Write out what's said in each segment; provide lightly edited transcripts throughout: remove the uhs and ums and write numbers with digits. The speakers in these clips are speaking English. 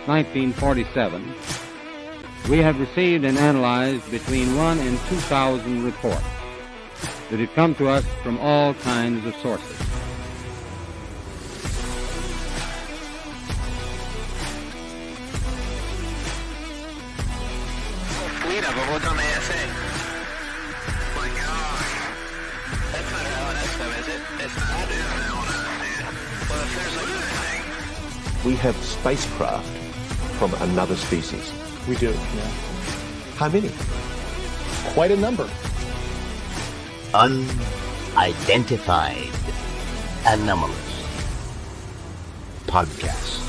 1947, we have received and analyzed between 1 and 2,000 reports that have come to us from all kinds of sources. Fleet of them. What's on the ASA? My gosh. That's not an LNS stuff, is it? It's not. It is an LNS. Well, if there's like a thing. We have spacecraft from another species. We do, yeah. How many? Quite a number. Unidentified Anomalous Podcast.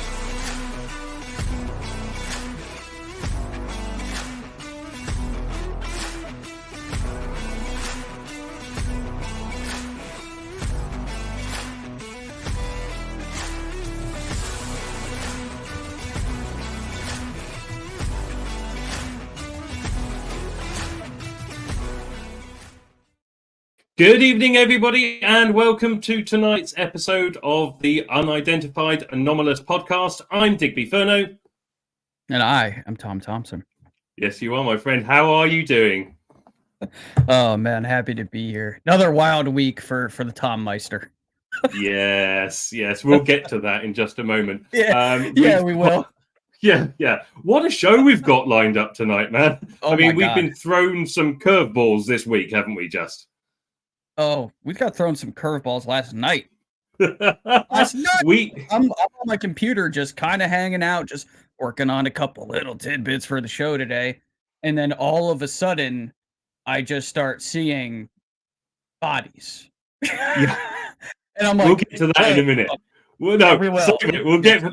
Good evening, everybody, and welcome to tonight's episode of the Unidentified Anomalous Podcast. I'm Digby Furno. And I am Tom Thompson. Yes, you are, my friend. How are you doing? Oh, man, happy to be here. Another wild week for the Tom Meister. Yes, we'll get to that in just a moment. We will. Yeah. What a show we've got lined up tonight, man. Oh, I mean, we've God. been thrown some curveballs this week, haven't we, just? Oh, we got thrown some curveballs last night. I'm on my computer just kind of hanging out, just working on a couple little tidbits for the show today. And then all of a sudden, I just start seeing bodies. Yeah. And I'm like, we'll get to that in a minute. Well, no, we will. We'll get to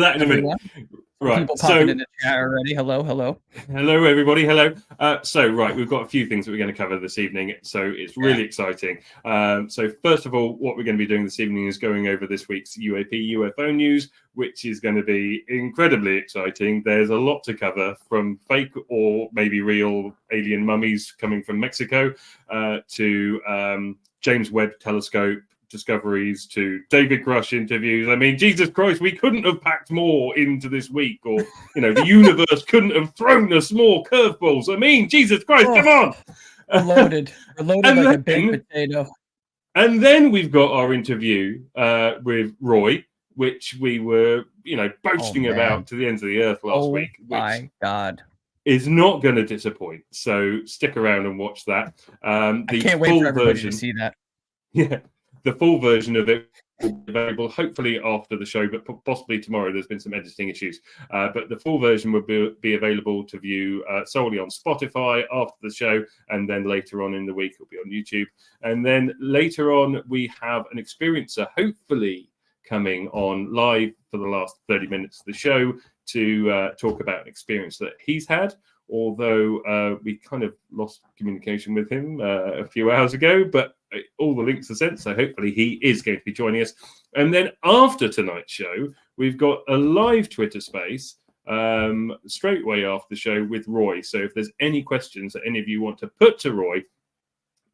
that in a minute. Right. People popping in the chat already. Hello. Hello, everybody. Hello. We've got a few things that we're going to cover this evening. So it's really exciting. So first of all, what we're going to be doing this evening is going over this week's UAP UFO news, which is going to be incredibly exciting. There's a lot to cover, from fake or maybe real alien mummies coming from Mexico to James Webb Telescope discoveries to David Grush interviews. I mean, Jesus Christ, we couldn't have packed more into this week, or the universe couldn't have thrown us more curveballs. I mean, Jesus Christ, come on! We're loaded like a baked potato. And then we've got our interview with Roy, which we were, boasting about to the ends of the earth last week. Which my God. Is not going to disappoint. So stick around and watch that. I can't wait for everybody to see that. Yeah. The full version of it will be available hopefully after the show, but possibly tomorrow. There's been some editing issues. But the full version will be available to view solely on Spotify after the show, and then later on in the week it'll be on YouTube. And then later on we have an experiencer, hopefully coming on live for the last 30 minutes of the show to talk about an experience that he's had. Although we kind of lost communication with him a few hours ago, but all the links are sent, so hopefully he is going to be joining us. And then after tonight's show, we've got a live Twitter space straight away after the show with Roy. So if there's any questions that any of you want to put to Roy,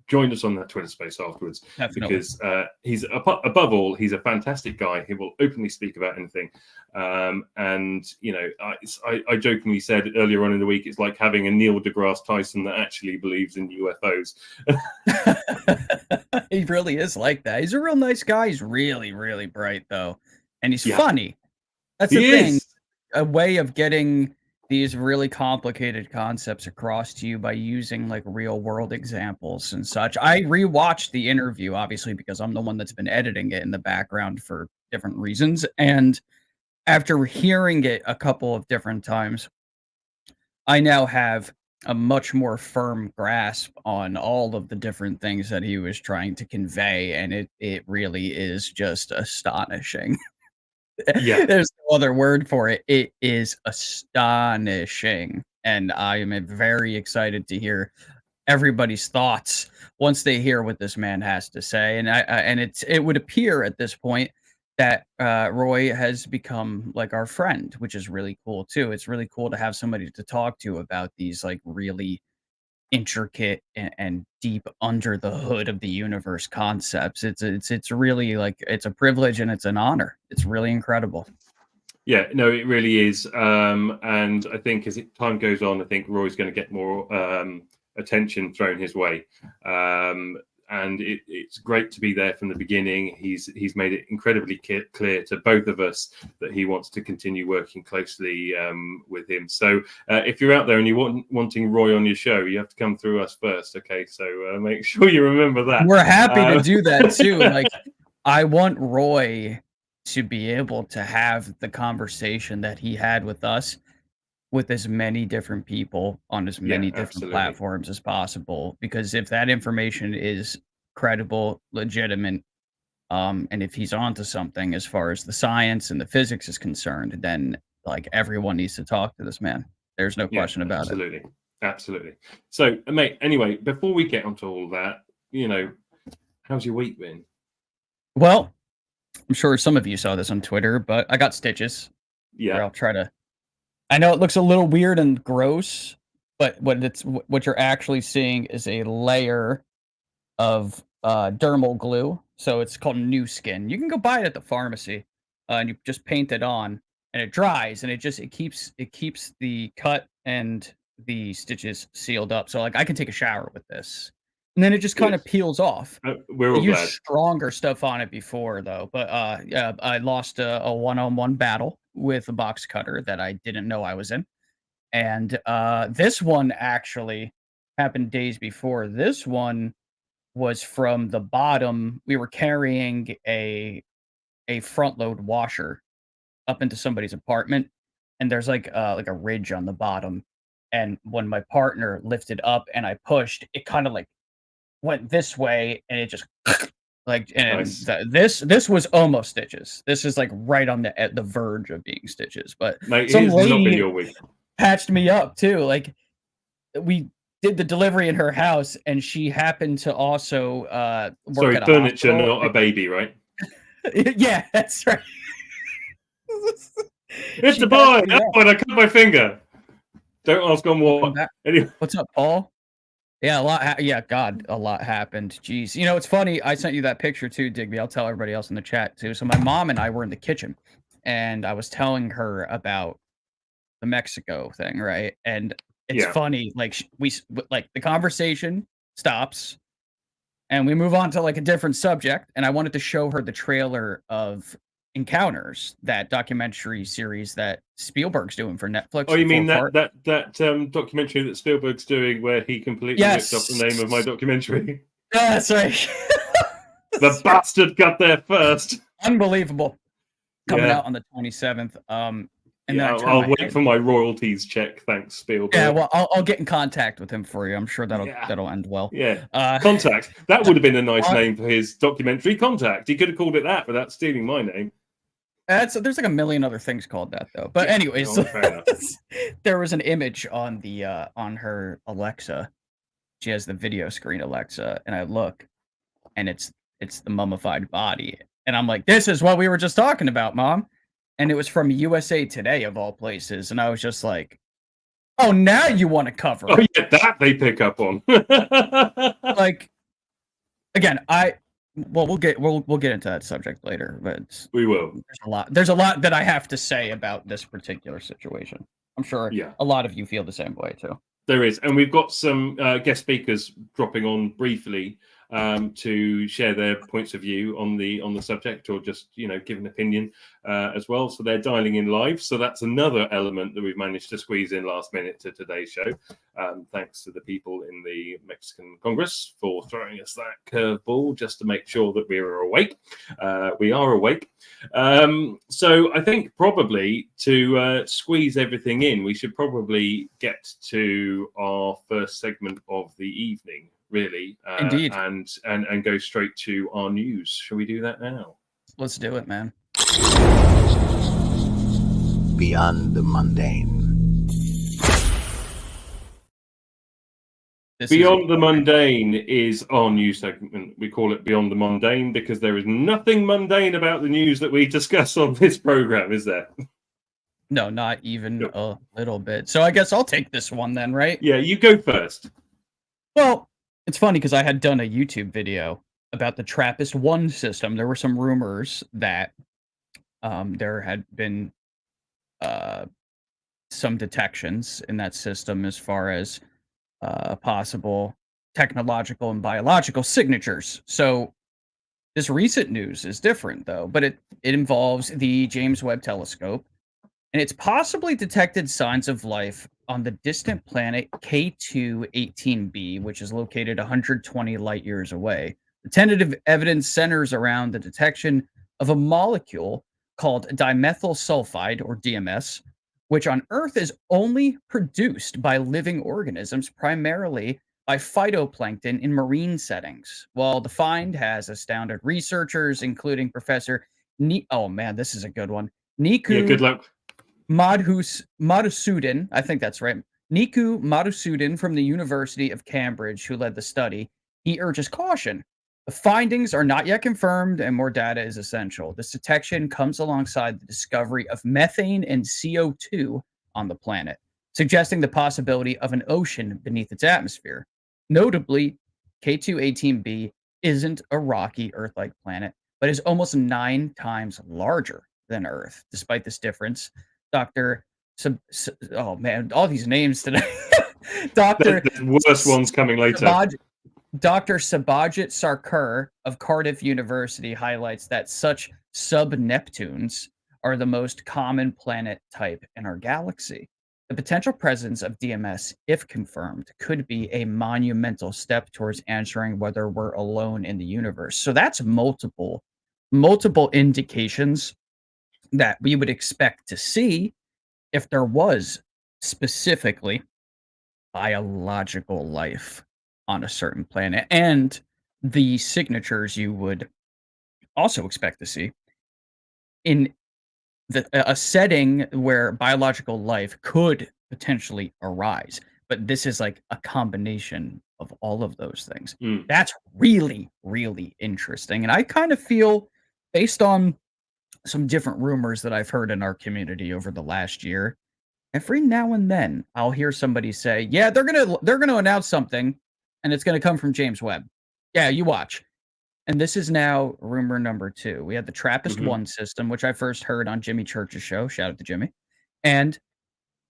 join us on that Twitter space afterwards. Definitely. Because he's above all, he's a fantastic guy. He will openly speak about anything. And I jokingly said earlier on in the week, it's like having a Neil deGrasse Tyson that actually believes in UFOs. He really is like that. He's a real nice guy. He's really, really bright though, and he's funny. That's the thing. A way of getting these really complicated concepts across to you by using like real world examples and such. I rewatched the interview, obviously, because I'm the one that's been editing it in the background for different reasons. And after hearing it a couple of different times, I now have a much more firm grasp on all of the different things that he was trying to convey. And it really is just astonishing. Yeah. There's no other word for it. It is astonishing. And I am very excited to hear everybody's thoughts once they hear what this man has to say. And it would appear at this point that Roy has become like our friend, which is really cool too. It's really cool to have somebody to talk to about these like really intricate and deep under the hood of the universe concepts. It's really like, it's a privilege and it's an honor. It's really incredible. Yeah, no, it really is. And I think as time goes on, I think Roy's going to get more attention thrown his way. And it's great to be there from the beginning. He's made it incredibly clear to both of us that he wants to continue working closely with him. So if you're out there and you're wanting Roy on your show, you have to come through us first. Okay, so make sure you remember that. We're happy to do that too. Like, I want Roy to be able to have the conversation that he had with us with as many different people on as many different absolutely. platforms as possible. Because if that information is credible, legitimate, and if he's onto something as far as the science and the physics is concerned, then like everyone needs to talk to this man. There's no question about it. Absolutely. So, mate, anyway, before we get onto all that, how's your week been? Well, I'm sure some of you saw this on Twitter, but I got stitches. Yeah. I'll try to. I know it looks a little weird and gross, but what you're actually seeing is a layer of dermal glue. So it's called New Skin. You can go buy it at the pharmacy, and you just paint it on, and it dries, and it keeps the cut and the stitches sealed up. So like I can take a shower with this, and then it just kind of peels off. We're all glad. Stronger stuff on it before though, but yeah, I lost a one-on-one battle with a box cutter that I didn't know I was in, and this one actually happened days before. This one was from the bottom. We were carrying a front load washer up into somebody's apartment, and there's like a ridge on the bottom. And when my partner lifted up and I pushed, it kind of like went this way, and it just like, and nice. This was almost stitches. This is like right on the verge of being stitches. But mate, some lady not been your week. patched me up too. Like we did the delivery in her house, and she happened to also work at a furniture, hospital. not a baby, right? Yeah, that's right. It's a boy. When I cut my finger. Don't ask on what. Anyway. What's up, Paul? Yeah, a lot. God, a lot happened. Jeez, it's funny. I sent you that picture too, Digby. I'll tell everybody else in the chat too. So my mom and I were in the kitchen, and I was telling her about the Mexico thing, right? And it's funny. Like the conversation stops, and we move on to like a different subject. And I wanted to show her the trailer of Encounters, that documentary series that Spielberg's doing for Netflix. Oh, you mean that documentary that Spielberg's doing where he completely ripped off the name of my documentary? Yeah, that's right. The bastard got there first. Unbelievable. Coming out on the 27th. And I'll wait for my royalties check. Thanks, Spielberg. Yeah, well, I'll get in contact with him for you. I'm sure that'll end well. Yeah. Contact. That would have been a nice name for his documentary. Contact. He could have called it that without stealing my name. There's like a million other things called that though. But anyways, there was an image on the on her Alexa. She has the video screen Alexa, and I look, and it's the mummified body, and I'm like, this is what we were just talking about, Mom. And it was from USA Today of all places, and I was just like, oh, now you want to cover it. Oh yeah, that they pick up on. Like, again, we'll get into that subject later, but we will. There's a lot that I have to say about this particular situation. I'm sure a lot of you feel the same way too. There is, and we've got some guest speakers dropping on briefly to share their points of view on the subject, or just give an opinion as well. So they're dialing in live. So that's another element that we've managed to squeeze in last minute to today's show. Thanks to the people in the Mexican Congress for throwing us that curveball just to make sure that we were awake. We are awake. So I think probably to squeeze everything in, we should probably get to our first segment of the evening. Really, indeed, and go straight to our news. Shall we do that now? Let's do it, man. Beyond the mundane. Beyond the Mundane is our news segment. We call it Beyond the Mundane because there is nothing mundane about the news that we discuss on this program, is there? No, not even a little bit. So I guess I'll take this one then, right? Yeah, you go first. Well, it's funny because I had done a YouTube video about the TRAPPIST-1 system. There were some rumors that there had been some detections in that system as far as possible technological and biological signatures. So this recent news is different, though, but it involves the James Webb Telescope, and it's possibly detected signs of life on the distant planet K2-18b, which is located 120 light years away. The tentative evidence centers around the detection of a molecule called dimethyl sulfide, or DMS, which on Earth is only produced by living organisms, primarily by phytoplankton in marine settings. Well, the find has astounded researchers, including Professor oh man, this is a good one. Yeah, good Niku luck. Madhusudin, I think that's right. Niku Madhusudin from the University of Cambridge, who led the study, he urges caution. The findings are not yet confirmed, and more data is essential. This detection comes alongside the discovery of methane and CO2 on the planet, suggesting the possibility of an ocean beneath its atmosphere. Notably, K2-18b isn't a rocky Earth-like planet, but is almost 9 times larger than Earth. Despite this difference, oh man, all these names today. Dr. The worst ones coming later. Dr. Sabajit Sarkar of Cardiff University highlights that such sub-Neptunes are the most common planet type in our galaxy. The potential presence of DMS, if confirmed, could be a monumental step towards answering whether we're alone in the universe. So that's multiple indications that we would expect to see if there was specifically biological life on a certain planet, and the signatures you would also expect to see in a setting where biological life could potentially arise. But this is like a combination of all of those things. That's really, really interesting. And I kind of feel, based on some different rumors that I've heard in our community over the last year, every now and then I'll hear somebody say, "Yeah, they're gonna announce something, and it's gonna come from James Webb. Yeah, you watch." And this is now rumor number 2. We had the TRAPPIST-1 system, which I first heard on Jimmy Church's show. Shout out to Jimmy. And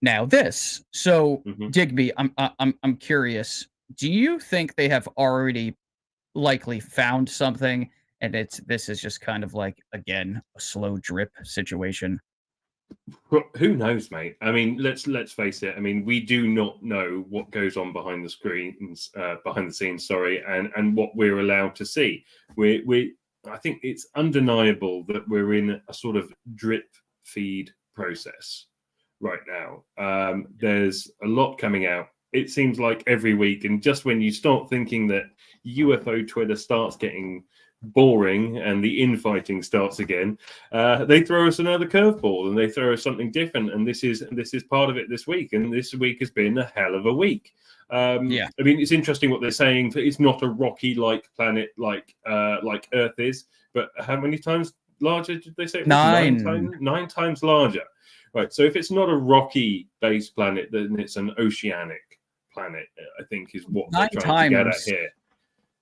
now this. So, Digby, I'm curious. Do you think they have already likely found something, and this is just kind of like, again, a slow drip situation? Who knows, mate? I mean, let's face it. I mean, we do not know what goes on behind the screens, behind the scenes. Sorry, and what we're allowed to see. I think it's undeniable that we're in a sort of drip feed process right now. There's a lot coming out. It seems like every week, and just when you start thinking that UFO Twitter starts getting boring and the infighting starts again, they throw us another curveball and they throw us something different, and this is part of it this week, and this week has been a hell of a week. I mean, it's interesting what they're saying. It's not a rocky like planet like Earth is, but how many times larger did they say? It was 9 times larger, right? So if it's not a rocky based planet, then it's an oceanic planet, I think, is what they're trying to get at here.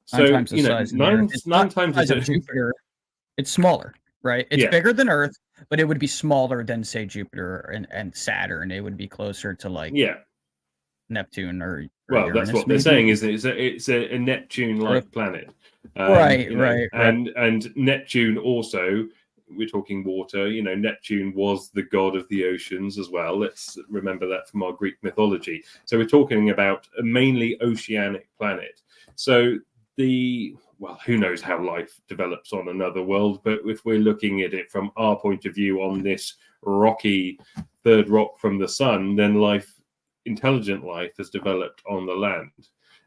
So, times the size nine times of Jupiter. It's smaller, right? It's bigger than Earth, but it would be smaller than, say, Jupiter and Saturn. It would be closer to like Neptune or well, Uranus, that's what maybe. they're saying. Is it's a Neptune-like planet, right. And Neptune also. We're talking water. Neptune was the god of the oceans as well. Let's remember that from our Greek mythology. So we're talking about a mainly oceanic planet. So who knows how life develops on another world, but if we're looking at it from our point of view on this rocky third rock from the sun, then intelligent life has developed on the land.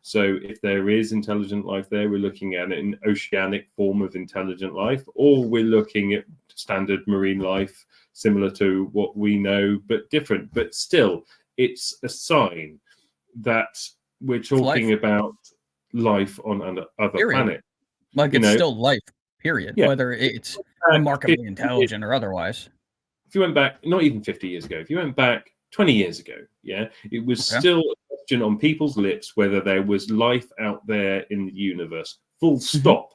So if there is intelligent life there, we're looking at an oceanic form of intelligent life, or we're looking at standard marine life, similar to what we know, but different. But still, it's a sign that we're talking about life on another planet. Like it's still life, period. Whether it's remarkably intelligent or otherwise. If you went back, not even 50 years ago, if you went back 20 years ago, it was still a question on people's lips whether there was life out there in the universe, full stop,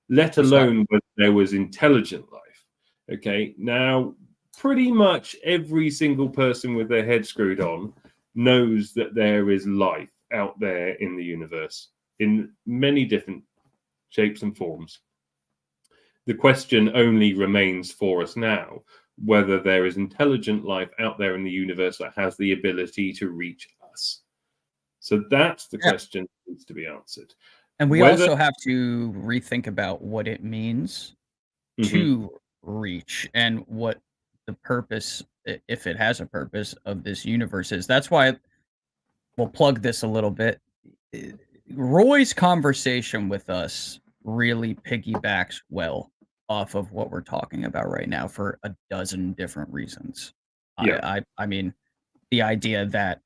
let alone whether there was intelligent life. Okay, now pretty much every single person with their head screwed on knows that there is life out there in the universe in many different shapes and forms. The question only remains for us now whether there is intelligent life out there in the universe that has the ability to reach us. So that's the question that needs to be answered. And we also have to rethink about what it means to reach and what the purpose, if it has a purpose, of this universe is. That's why we'll plug this a little bit. Roy's conversation with us really piggybacks well off of what we're talking about right now for a dozen different reasons. Yeah. I mean, the idea that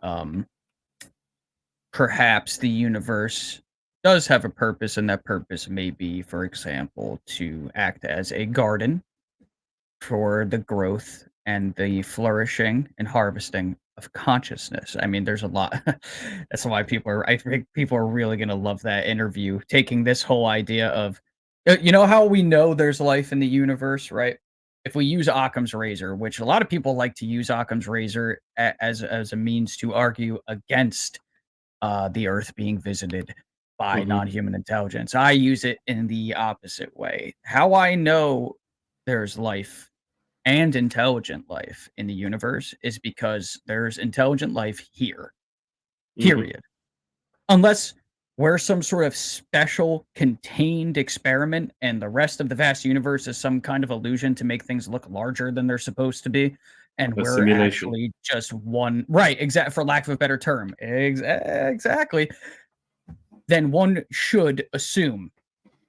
perhaps the universe does have a purpose, and that purpose may be, for example, to act as a garden for the growth and the flourishing and harvesting of consciousness. I mean, there's a lot. That's why I think people are really going to love that interview, taking this whole idea of, you know how we know there's life in the universe, right? If we use Occam's razor, which a lot of people like to use Occam's razor as a means to argue against the Earth being visited by non-human intelligence. I use it in the opposite way. How I know there's life and intelligent life in the universe is because there's intelligent life here, period. Unless we're some sort of special contained experiment and the rest of the vast universe is some kind of illusion to make things look larger than they're supposed to be. And we're actually just one, right, for lack of a better term. Exactly. Then one should assume,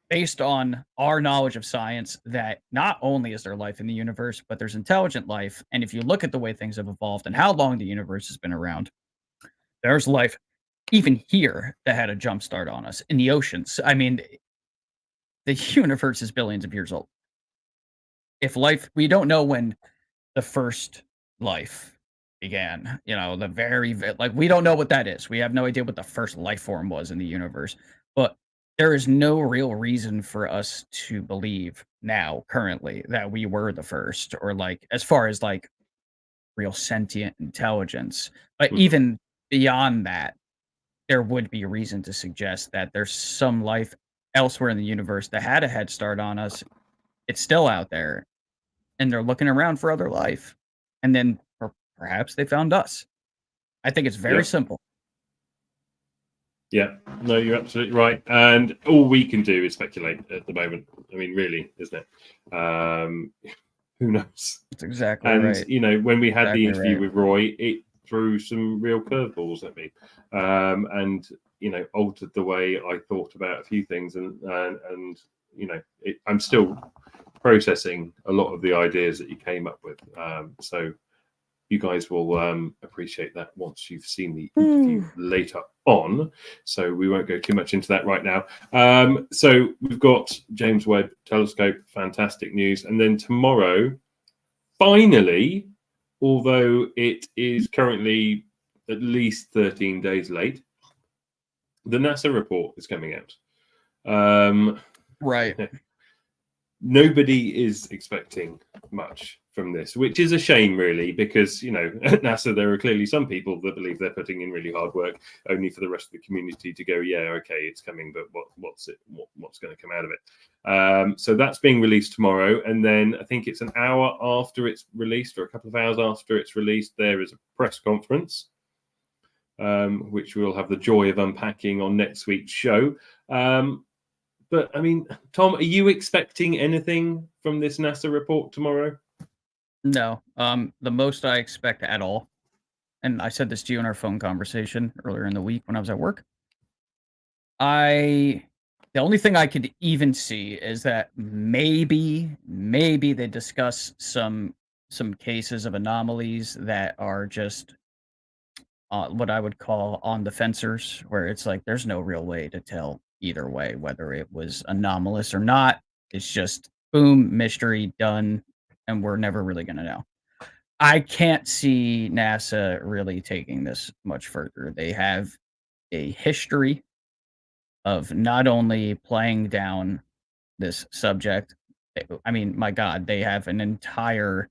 based on our knowledge of science, that not only is there life in the universe, but there's intelligent life. And if you look at the way things have evolved and how long the universe has been around, there's life even here that had a jump start on us in the oceans. I mean, the universe is billions of years old. If life, we don't know when the first life began, you know, we don't know what that is. We have no idea what the first life form was in the universe, but there is no real reason for us to believe now, currently, that we were the first, or as far as real sentient intelligence. But even beyond that, there would be a reason to suggest that there's some life elsewhere in the universe that had a head start on us. It's still out there, and they're looking around for other life. And then perhaps they found us. I think it's very simple. Yeah, no, you're absolutely right. And all we can do is speculate at the moment. I mean, really, isn't it? Who knows? That's exactly right. And, you know, when we had the interview with Roy, it threw some real curveballs at me, and, you know, altered the way I thought about a few things. And you know, I'm still processing a lot of the ideas that you came up with. So you guys will appreciate that once you've seen the interview later on. So we won't go too much into that right now. So we've got James Webb Telescope, fantastic news. And then tomorrow, finally, although it is currently at least 13 days late, the NASA report is coming out. Right. Nobody is expecting much from this, which is a shame, really, because, you know, at NASA, there are clearly some people that believe they're putting in really hard work, only for the rest of the community to go, yeah, okay, it's coming, but what's going to come out of it? So that's being released tomorrow. And then I think it's an hour after it's released, or a couple of hours after it's released, there is a press conference, which we'll have the joy of unpacking on next week's show. But, I mean, Tom, are you expecting anything from this NASA report tomorrow? No. The most I expect at all, and I said this to you in our phone conversation earlier in the week when I was at work, the only thing I could even see is that maybe they discuss some cases of anomalies that are just what I would call on the fencers, where it's like there's no real way to tell either way whether it was anomalous or not. It's just boom, mystery, done, and we're never really going to know. I can't see NASA really taking this much further. They have a history of not only playing down this subject. I mean, my God, they have an entire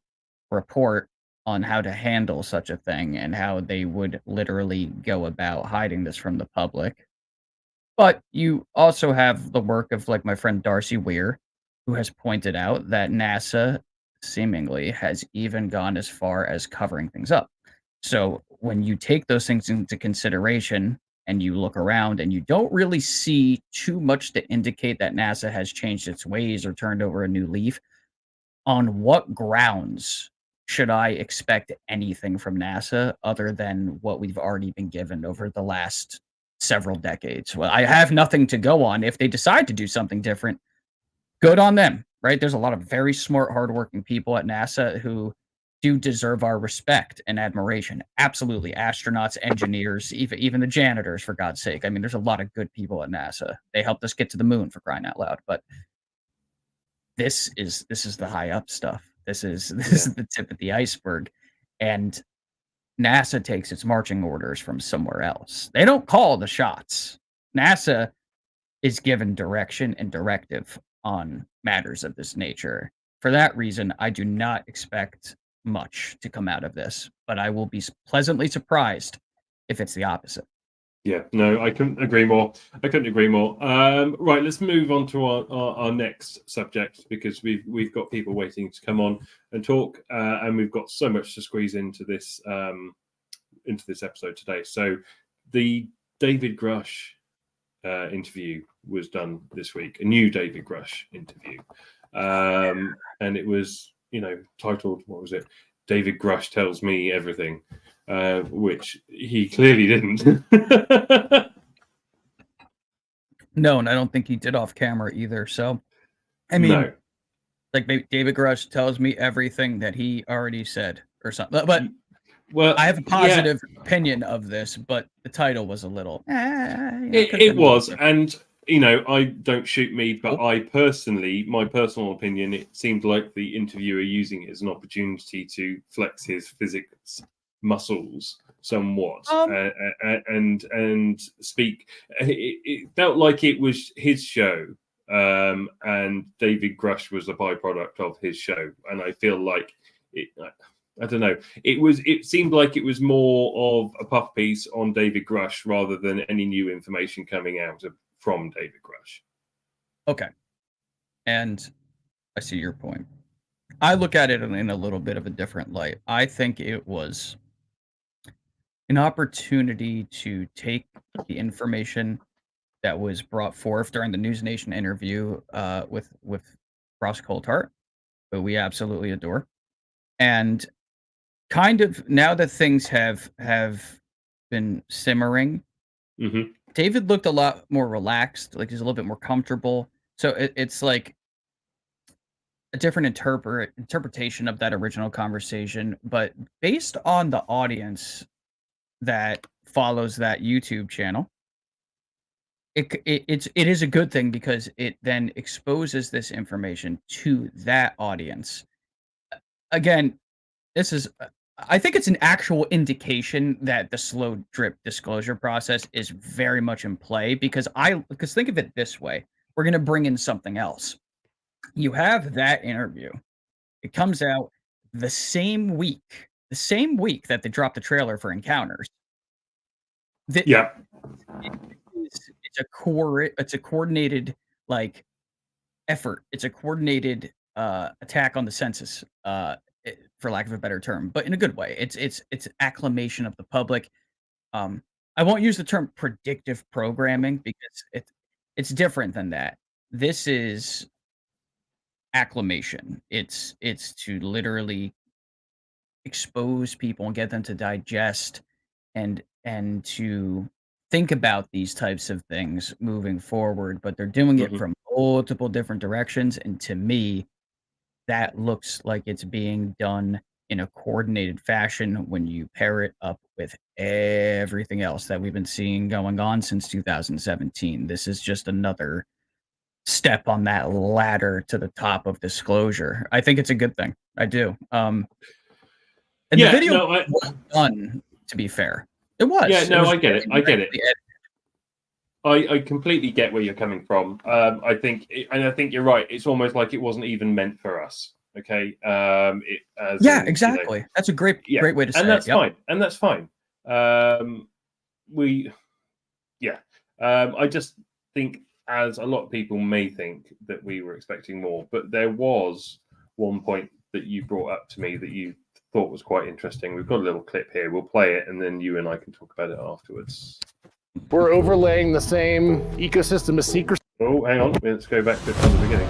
report on how to handle such a thing and how they would literally go about hiding this from the public. But you also have the work of like my friend Darcy Weir, who has pointed out that NASA seemingly has even gone as far as covering things up. So when you take those things into consideration and you look around and you don't really see too much to indicate that NASA has changed its ways or turned over a new leaf, on what grounds should I expect anything from NASA other than what we've already been given over the last several decades? Well, I have nothing to go on. If they decide to do something different, good on them, right? There's a lot of very smart, hardworking people at NASA who do deserve our respect and admiration. Absolutely. Astronauts, engineers, even the janitors, for God's sake. I mean, there's a lot of good people at NASA. They helped us get to the moon, for crying out loud. But this is the high up stuff. This is the tip of the iceberg. And NASA takes its marching orders from somewhere else. They don't call the shots. NASA is given direction and directive on matters of this nature. For that reason, I do not expect much to come out of this, but I will be pleasantly surprised if it's the opposite. Yeah, no, I couldn't agree more. Right, let's move on to our next subject, because we've got people waiting to come on and talk, and we've got so much to squeeze into this episode today. So the David Grush interview was done this week, a new David Grush interview, and it was, titled, what was it? David Grush Tells Me Everything. Which he clearly didn't. No, and I don't think he did off camera either. So, I mean, like maybe David Grush tells me everything that he already said or something. But well, I have a positive opinion of this, but the title was a little. It was, and I don't shoot me, but my personal opinion, it seemed like the interviewer using it as an opportunity to flex his physics muscles somewhat, and speak. It felt like it was his show, and David Grush was a byproduct of his show, and I feel like it. I don't know. It seemed like it was more of a puff piece on David Grush rather than any new information coming out from David Grush. Okay, and I see your point. I look at it in a little bit of a different light. I think it was an opportunity to take the information that was brought forth during the News Nation interview with Ross Coulthart, who we absolutely adore, and kind of now that things have been simmering, David looked a lot more relaxed, like he's a little bit more comfortable. So it's like a different interpretation of that original conversation, but based on the audience that follows that YouTube channel, it is a good thing, because it then exposes this information to that audience. Again, this is, I think it's an actual indication that the slow drip disclosure process is very much in play, because think of it this way. We're going to bring in something else. You have that interview. It comes out the same week that they dropped the trailer for Encounters. It's a coordinated like effort. It's a coordinated attack on the census, for lack of a better term, but in a good way. It's acclamation of the public. I won't use the term predictive programming, because it's different than that. This is acclamation. It's to literally expose people and get them to digest and to think about these types of things moving forward, but they're doing it from multiple different directions, and to me, that looks like it's being done in a coordinated fashion when you pair it up with everything else that we've been seeing going on since 2017. This is just another step on that ladder to the top of disclosure. I think it's a good thing. I do. And the video was done, to be fair. It was. Yeah, no, I get it. I completely get where you're coming from. I think you're right. It's almost like it wasn't even meant for us. Okay. Exactly. That's a great way to say and that's it. Yep. fine. And that's fine. I just think, as a lot of people may think, that we were expecting more, but there was one point that you brought up to me that you thought was quite interesting. We've got a little clip here. We'll play it, and then you and I can talk about it afterwards. We're overlaying the same ecosystem of secrecy. Oh, hang on. Let's go back to the beginning.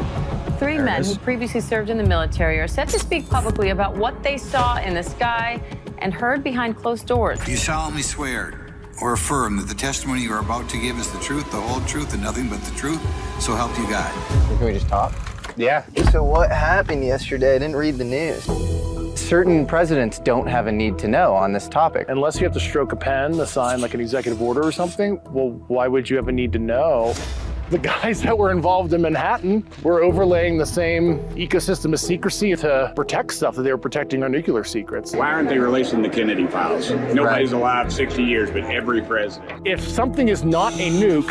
Three men who previously served in the military are set to speak publicly about what they saw in the sky and heard behind closed doors. You solemnly swear or affirm that the testimony you are about to give is the truth, the whole truth, and nothing but the truth, so help you God. Can we just talk? Yeah. So what happened yesterday? I didn't read the news. Certain presidents don't have a need to know on this topic. Unless you have to stroke a pen to sign like an executive order or something, well, why would you have a need to know? The guys that were involved in Manhattan were overlaying the same ecosystem of secrecy to protect stuff that they were protecting our nuclear secrets. Why aren't they releasing the Kennedy files? Nobody's allowed 60 years, but every president. If something is not a nuke,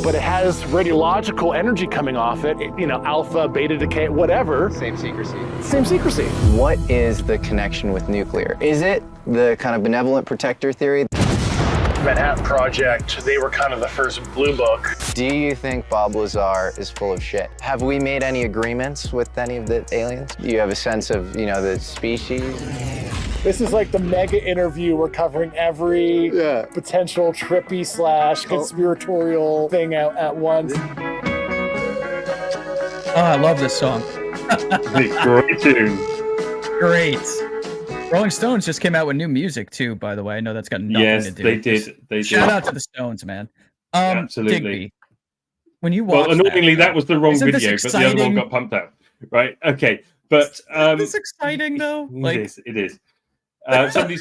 but it has radiological energy coming off it, alpha, beta decay, whatever. Same secrecy. Same secrecy. What is the connection with nuclear? Is it the kind of benevolent protector theory? Manhattan Project, they were kind of the first blue book. Do you think Bob Lazar is full of shit? Have we made any agreements with any of the aliens? Do you have a sense of, the species? This is like the mega interview. We're covering every potential trippy / conspiratorial thing out at once. Oh, I love this song. Great tune. Great. Rolling Stones just came out with new music too, by the way. I know that's got nothing to do. Yes, they did. They Shout did. out to the Stones, man. Absolutely. Digby, when you watch annoyingly, that was the wrong isn't video, but the other one got pumped out. Right? Okay. But isn't this exciting though? It is. Somebody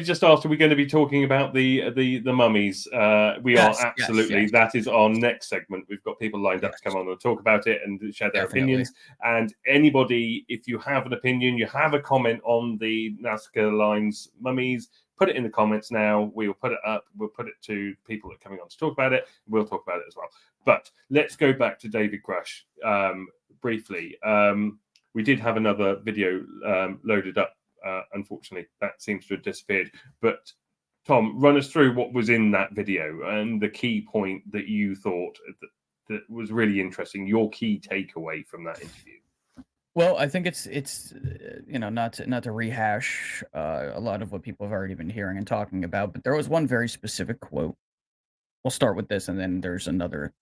just asked, are we going to be talking about the mummies? We are absolutely. Yes. That is our next segment. We've got people lined up to come on and talk about it and share their opinions. And anybody, if you have an opinion, you have a comment on the Nazca Lines mummies, put it in the comments now. We'll put it up. We'll put it to people that are coming on to talk about it. We'll talk about it as well. But let's go back to David Grush briefly. We did have another video loaded up. Unfortunately, that seems to have disappeared. But Tom, run us through what was in that video and the key point that you thought that was really interesting. Your key takeaway from that interview. Well, I think it's not to rehash a lot of what people have already been hearing and talking about, but there was one very specific quote. We'll start with this, and then there's another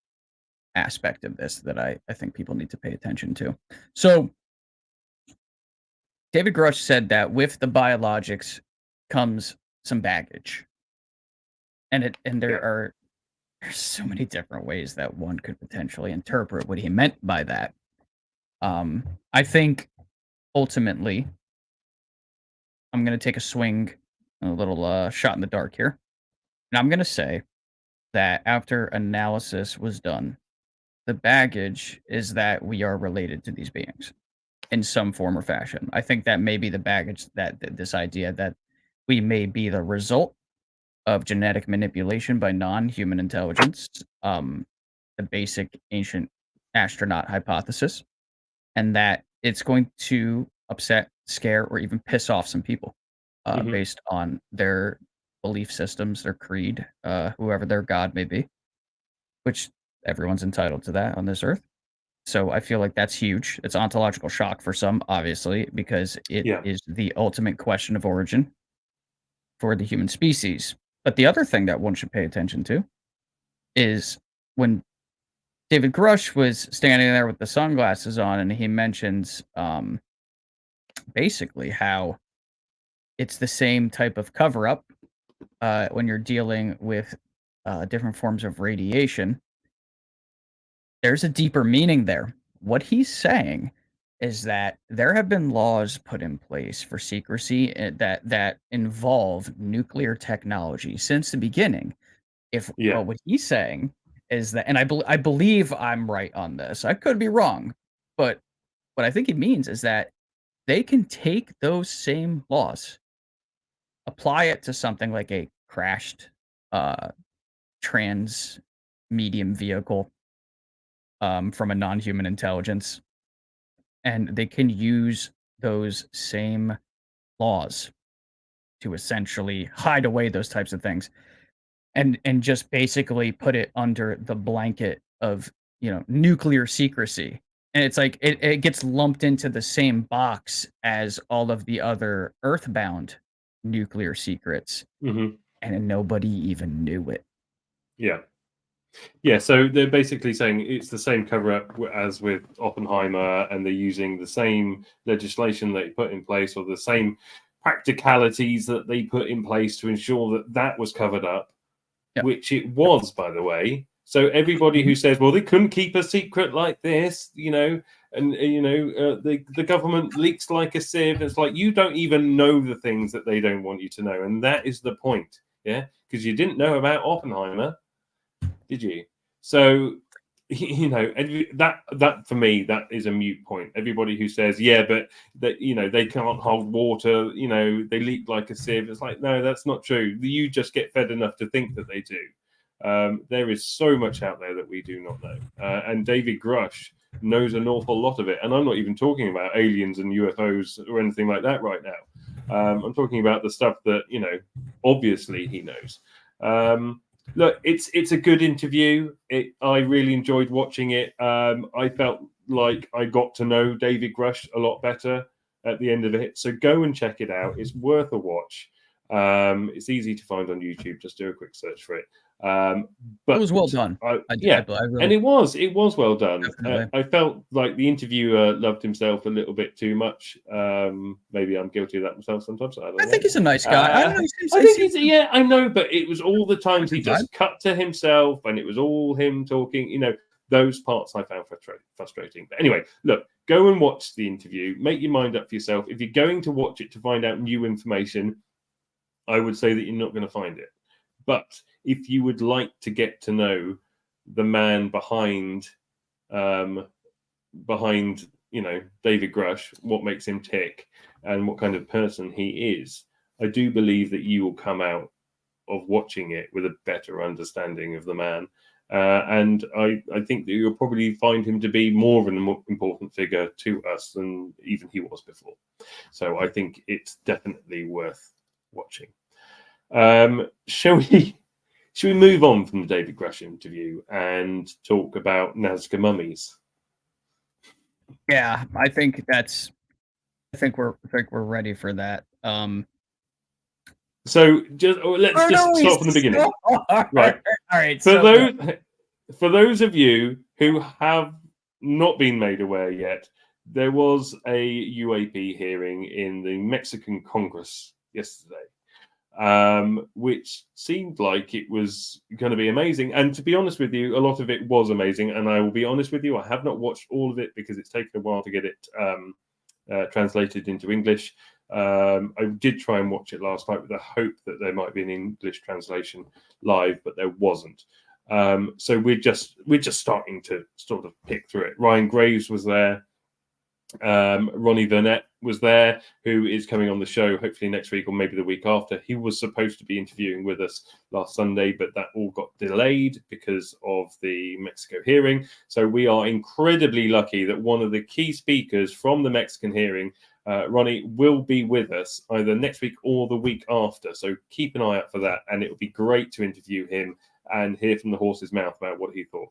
aspect of this that I think people need to pay attention to. So David Grush said that with the biologics comes some baggage. And there's so many different ways that one could potentially interpret what he meant by that. I think ultimately I'm going to take a swing, a little shot in the dark here. And I'm going to say that after analysis was done, the baggage is that we are related to these beings in some form or fashion. I think that may be the baggage, that this idea that we may be the result of genetic manipulation by non-human intelligence, the basic ancient astronaut hypothesis, and that it's going to upset, scare, or even piss off some people based on their belief systems, their creed, whoever their god may be, which everyone's entitled to that on this earth. So I feel like that's huge. It's ontological shock for some, obviously, because it is the ultimate question of origin for the human species. But the other thing that one should pay attention to is when David Grush was standing there with the sunglasses on, and he mentions basically how it's the same type of cover-up when you're dealing with different forms of radiation. There's a deeper meaning there. What he's saying is that there have been laws put in place for secrecy that involve nuclear technology since the beginning. Well, what he's saying is that, and I believe I'm right on this. I could be wrong, but what I think it means is that they can take those same laws, apply it to something like a crashed trans medium vehicle from a non-human intelligence, and they can use those same laws to essentially hide away those types of things and just basically put it under the blanket of, nuclear secrecy. And it's like it gets lumped into the same box as all of the other earthbound nuclear secrets, Mm-hmm. and nobody even knew it. Yeah. Yeah, so they're basically saying it's the same cover-up as with Oppenheimer, and they're using the same legislation they put in place or the same practicalities that they put in place to ensure that that was covered up, which it was, by the way. So everybody who says, well, they couldn't keep a secret like this, and the government leaks like a sieve. It's like, you don't even know the things that they don't want you to know. And that is the point. Yeah. Because you didn't know about Oppenheimer, did you? So, that for me, that is a moot point. Everybody who says, yeah, but that, they can't hold water, they leak like a sieve. It's like, no, that's not true. You just get fed enough to think that they do. There is so much out there that we do not know. And David Grush knows an awful lot of it. And I'm not even talking about aliens and UFOs or anything like that right now. I'm talking about the stuff that, obviously he knows. Look, it's a good interview. I really enjoyed watching it. I felt like I got to know David Grush a lot better at the end of it. So go and check it out. It's worth a watch. It's easy to find on YouTube. Just do a quick search for it. But it was well done. And it was well done. I felt like the interviewer loved himself a little bit too much. Maybe I'm guilty of that myself sometimes. I think he's a nice guy. I know, but it was all the times he just cut to himself, and it was all him talking. Those parts I found frustrating. But anyway, look, go and watch the interview. Make your mind up for yourself. If you're going to watch it to find out new information, I would say that you're not going to find it. But if you would like to get to know the man behind David Grush, what makes him tick, and what kind of person he is, I do believe that you will come out of watching it with a better understanding of the man. And I think that you'll probably find him to be more of an important figure to us than even he was before. So I think it's definitely worth watching. Shall we move on from the David Grush interview and talk about Nazca mummies? Yeah, I think we're ready for that. So let's start from the beginning. Right. All right. For those of you who have not been made aware yet, there was a UAP hearing in the Mexican Congress yesterday. Which seemed like it was going to be amazing. And to be honest with you, a lot of it was amazing. And I will be honest with you, I have not watched all of it because it's taken a while to get it translated into English. I did try and watch it last night with the hope that there might be an English translation live, but there wasn't. So we're just starting to sort of pick through it. Ryan Graves was there. Ronnie Burnett was there, who is coming on the show hopefully next week or maybe the week after. He was supposed to be interviewing with us last Sunday, but that all got delayed because of the Mexico hearing. So we are incredibly lucky that one of the key speakers from the Mexican hearing, Ronnie, will be with us either next week or the week after. So keep an eye out for that, and it will be great to interview him and hear from the horse's mouth about what he thought.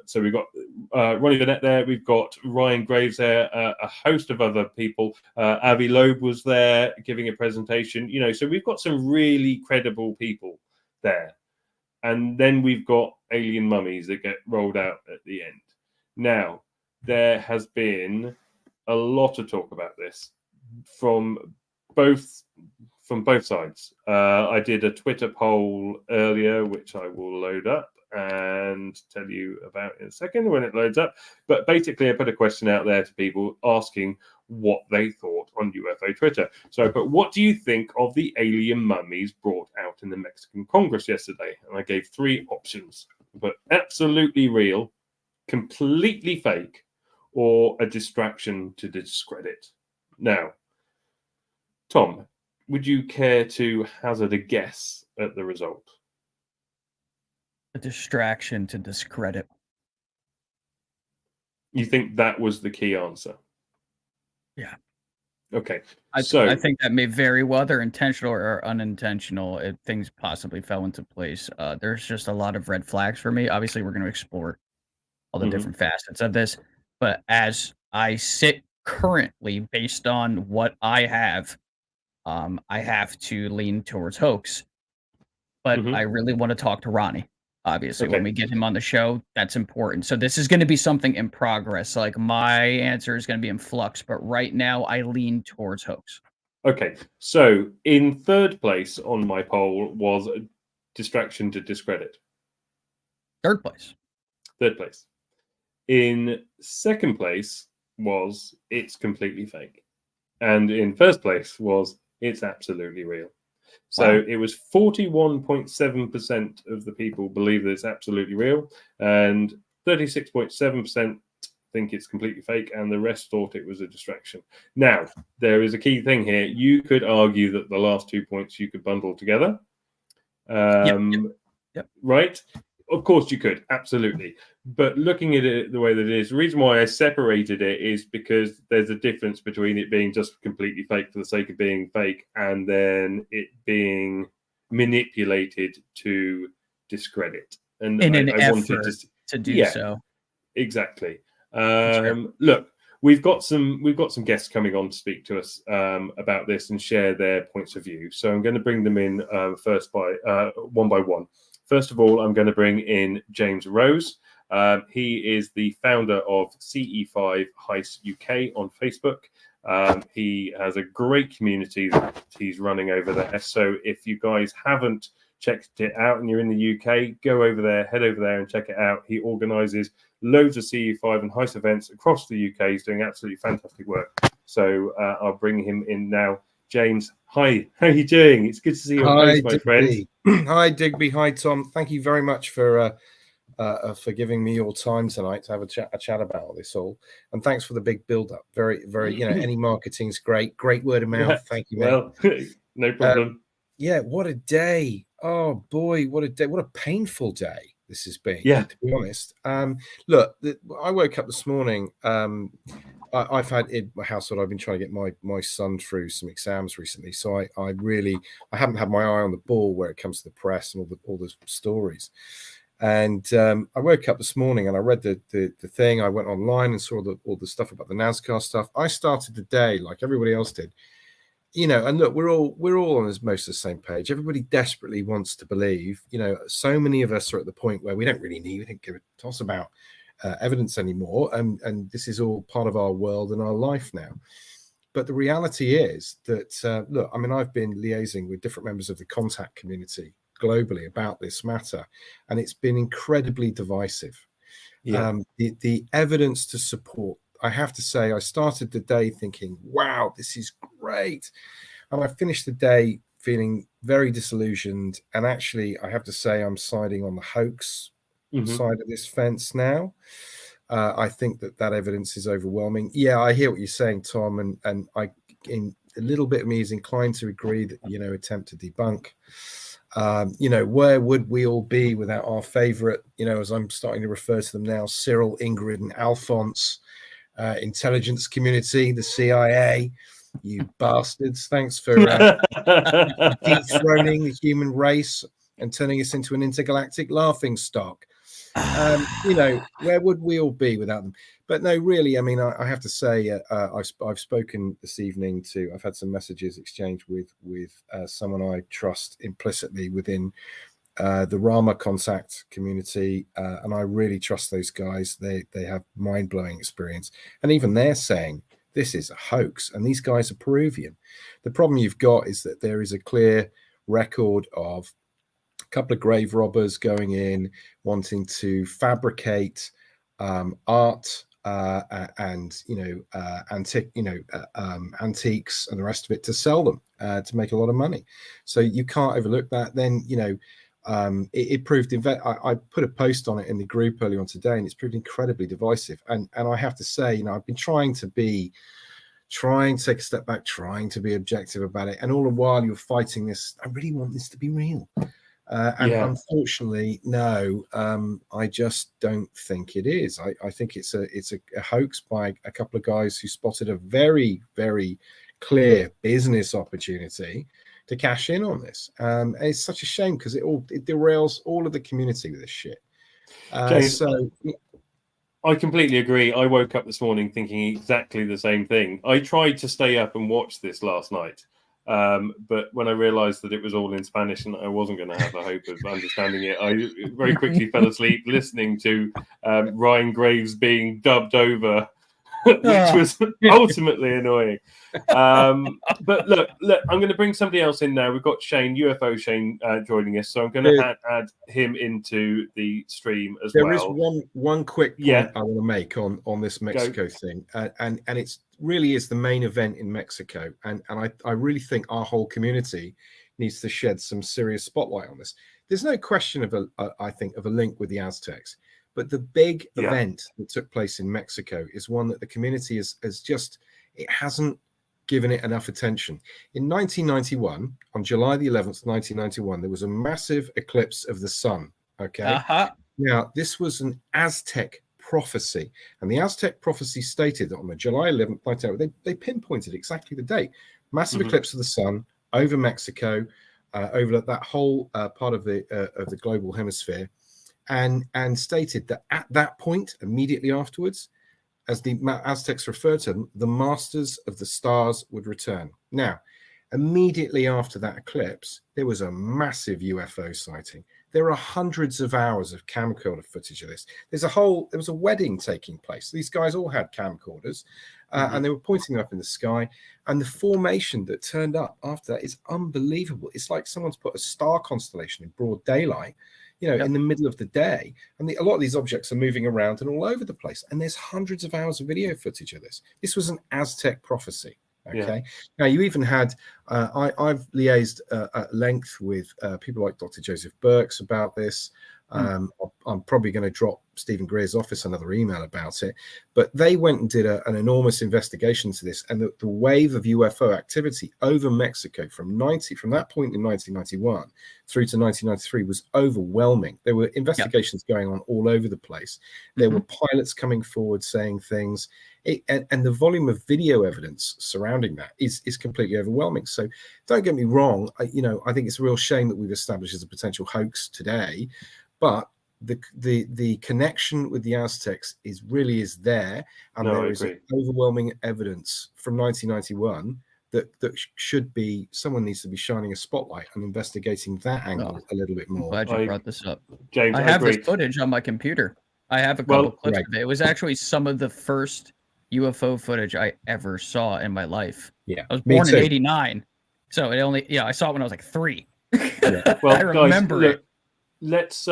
So we've got Ronnie Burnett there. We've got Ryan Graves there, a host of other people. Avi Loeb was there giving a presentation. So we've got some really credible people there. And then we've got alien mummies that get rolled out at the end. Now, there has been a lot of talk about this from both sides. I did a Twitter poll earlier, which I will load up and tell you about in a second when it loads up. But basically, I put a question out there to people asking what they thought on UFO Twitter. So I put, what do you think of the alien mummies brought out in the Mexican Congress yesterday? And I gave 3 options. But absolutely real, completely fake, or a distraction to discredit. Now, Tom, would you care to hazard a guess at the result? A distraction to discredit. You think that was the key answer? Yeah. Okay. I think that may very well, whether intentional or unintentional, things possibly fell into place. There's just a lot of red flags for me. Obviously, we're going to explore all the different facets of this, but as I sit currently, based on what I have to lean towards hoax. But I really want to talk to Ronnie. Obviously, when we get him on the show, that's important. So this is going to be something in progress. Like my answer is going to be in flux, but right now I lean towards hoax. Okay, so in third place on my poll was distraction to discredit. Third place. Third place. In second place was it's completely fake. And in first place was it's absolutely real. So it was 41.7% of the people believe that it's absolutely real, and 36.7% think it's completely fake, and the rest thought it was a distraction. Now, there is a key thing here. You could argue that the last 2 points you could bundle together. Yep. Right? Of course you could, absolutely. But looking at it the way that it is, the reason why I separated it is because there's a difference between it being just completely fake for the sake of being fake and then it being manipulated to discredit. And in an I effort wanted to do so. Exactly. Look, we've got some guests coming on to speak to us about this and share their points of view. So I'm going to bring them in first by one. First of all, I'm going to bring in James Rose. He is the founder of CE5 Heist UK on Facebook. He has a great community that he's running over there. So if you guys haven't checked it out and you're in the UK, go over there, head over there and check it out. He organizes loads of CE5 and heist events across the UK. He's doing absolutely fantastic work. So I'll bring him in now. James, hi. How are you doing? It's good to see your face, my friend. Hi, Digby. Hi, Tom. Thank you very much for giving me your time tonight to have a chat about all this all. And thanks for the big build-up. Very, very, any marketing's great. Great word of mouth. Thank you, mate. Well, no problem. What a day. Oh, boy, what a day. What a painful day this has been, to be honest. Look, I woke up this morning. I've had in my household, I've been trying to get my son through some exams recently. So I haven't had my eye on the ball where it comes to the press and all the stories. And I woke up this morning and I read the thing. I went online and saw all the stuff about the NASCAR stuff. I started the day like everybody else did. And look, we're all on most of the same page. Everybody desperately wants to believe. So many of us are at the point where we don't give a toss about evidence anymore, and this is all part of our world and our life now. But the reality is that look, I mean, I've been liaising with different members of the contact community globally about this matter, and it's been incredibly divisive. The evidence to support, I have to say, I started the day thinking, wow, this is great, and I finished the day feeling very disillusioned. And actually, I have to say, I'm siding on the hoax side of this fence now. I think that evidence is overwhelming. Yeah, I hear what you're saying, Tom, and a little bit of me is inclined to agree that attempt to debunk. Where would we all be without our favorite, as I'm starting to refer to them now, Cyril, Ingrid, and Alphonse intelligence community, the CIA? You bastards! Thanks for dethroning the human race and turning us into an intergalactic laughing stock. Where would we all be without them? But no, really, I mean, I have to say, I've spoken this evening I've had some messages exchanged with someone I trust implicitly within the Rama contact community, and I really trust those guys. They have mind-blowing experience, and even they're saying this is a hoax, and these guys are Peruvian. The problem you've got is that there is a clear record of a couple of grave robbers going in, wanting to fabricate art and antiques and the rest of it to sell them to make a lot of money. So you can't overlook that. Then it proved. I put a post on it in the group early on today, and it's proved incredibly divisive. And I have to say, I've been trying to take a step back, trying to be objective about it, and all the while you're fighting this. I really want this to be real. Unfortunately, no, I just don't think it is. I think it's a hoax by a couple of guys who spotted a very, very clear business opportunity to cash in on this. And it's such a shame because it derails all of the community with this shit. James, I completely agree. I woke up this morning thinking exactly the same thing. I tried to stay up and watch this last night, but when I realized that it was all in Spanish and I wasn't going to have a hope of understanding it, I very quickly fell asleep listening to Ryan Graves being dubbed over, which was ultimately annoying. But look, I'm going to bring somebody else in now. We've got Shane, UFO Shane, joining us, so I'm going to add him into the stream as well. There is one quick point I want to make on this Mexico thing, and it's really is the main event in Mexico, and I really think our whole community needs to shed some serious spotlight on this. There's no question of a link with the Aztecs. But the big event that took place in Mexico is one that the community hasn't given it enough attention. In 1991, on July the 11th, 1991, there was a massive eclipse of the sun. Okay. Now, this was an Aztec prophecy. And the Aztec prophecy stated that on the July 11th, 1991, they pinpointed exactly the date. Massive eclipse of the sun over Mexico, over that whole part of the global hemisphere. And stated that at that point, immediately afterwards, as the Aztecs referred to them, the masters of the stars would return. Now, immediately after that eclipse, there was a massive UFO sighting. There are hundreds of hours of camcorder footage of this. There was a wedding taking place. These guys all had camcorders, and they were pointing up in the sky. And the formation that turned up after that is unbelievable. It's like someone's put a star constellation in broad daylight, in the middle of the day. And a lot of these objects are moving around and all over the place. And there's hundreds of hours of video footage of this. This was an Aztec prophecy. Okay. Now, you even had, I've liaised at length with people like Dr. Joseph Birks about this. I'm probably going to drop Stephen Greer's office another email about it. But they went and did an enormous investigation into this. And the wave of UFO activity over Mexico from that point in 1991 through to 1993 was overwhelming. There were investigations going on all over the place. There were pilots coming forward saying things. And the volume of video evidence surrounding that is completely overwhelming. So don't get me wrong. I think it's a real shame that we've established as a potential hoax today. But the connection with the Aztecs is there, and there is overwhelming evidence from 1991 that should be someone needs to be shining a spotlight and investigating that angle a little bit more. I'm glad you brought this up, James. I have this footage on my computer. I have a couple clips of it. It was actually some of the first UFO footage I ever saw in my life. Yeah, I was born in '89, so I saw it when I was like 3. Well, I remember guys, it. Let's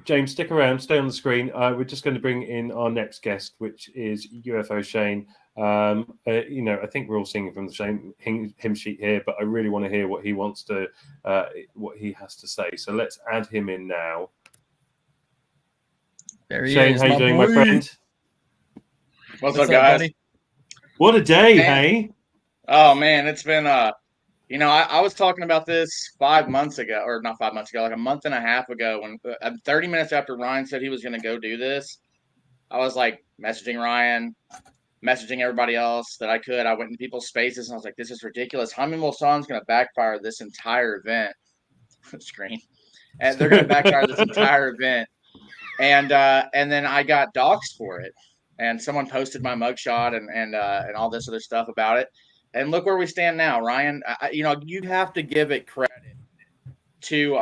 James, stick around, stay on the screen. We're just going to bring in our next guest, which is UFO Shane. I think we're all singing from the same hymn sheet here, but I really want to hear what he wants to, what he has to say. So let's add him in now. There he Shane, is. how you doing, my friend? What's up, guys? Buddy? What a day, man. Hey? Oh man, it's been I was talking about this 5 months ago, or not 5 months ago, like a month and a half ago, when 30 minutes after Ryan said he was going to go do this, I was like messaging Ryan, messaging everybody else that I could. I went in people's spaces and I was like, this is ridiculous. Jaime Maussan's going to backfire this entire event. Screen. And they're going to backfire this entire event. And then I got doxxed for it. And someone posted my mugshot and all this other stuff about it. And look where we stand now, Ryan. You have to give it credit to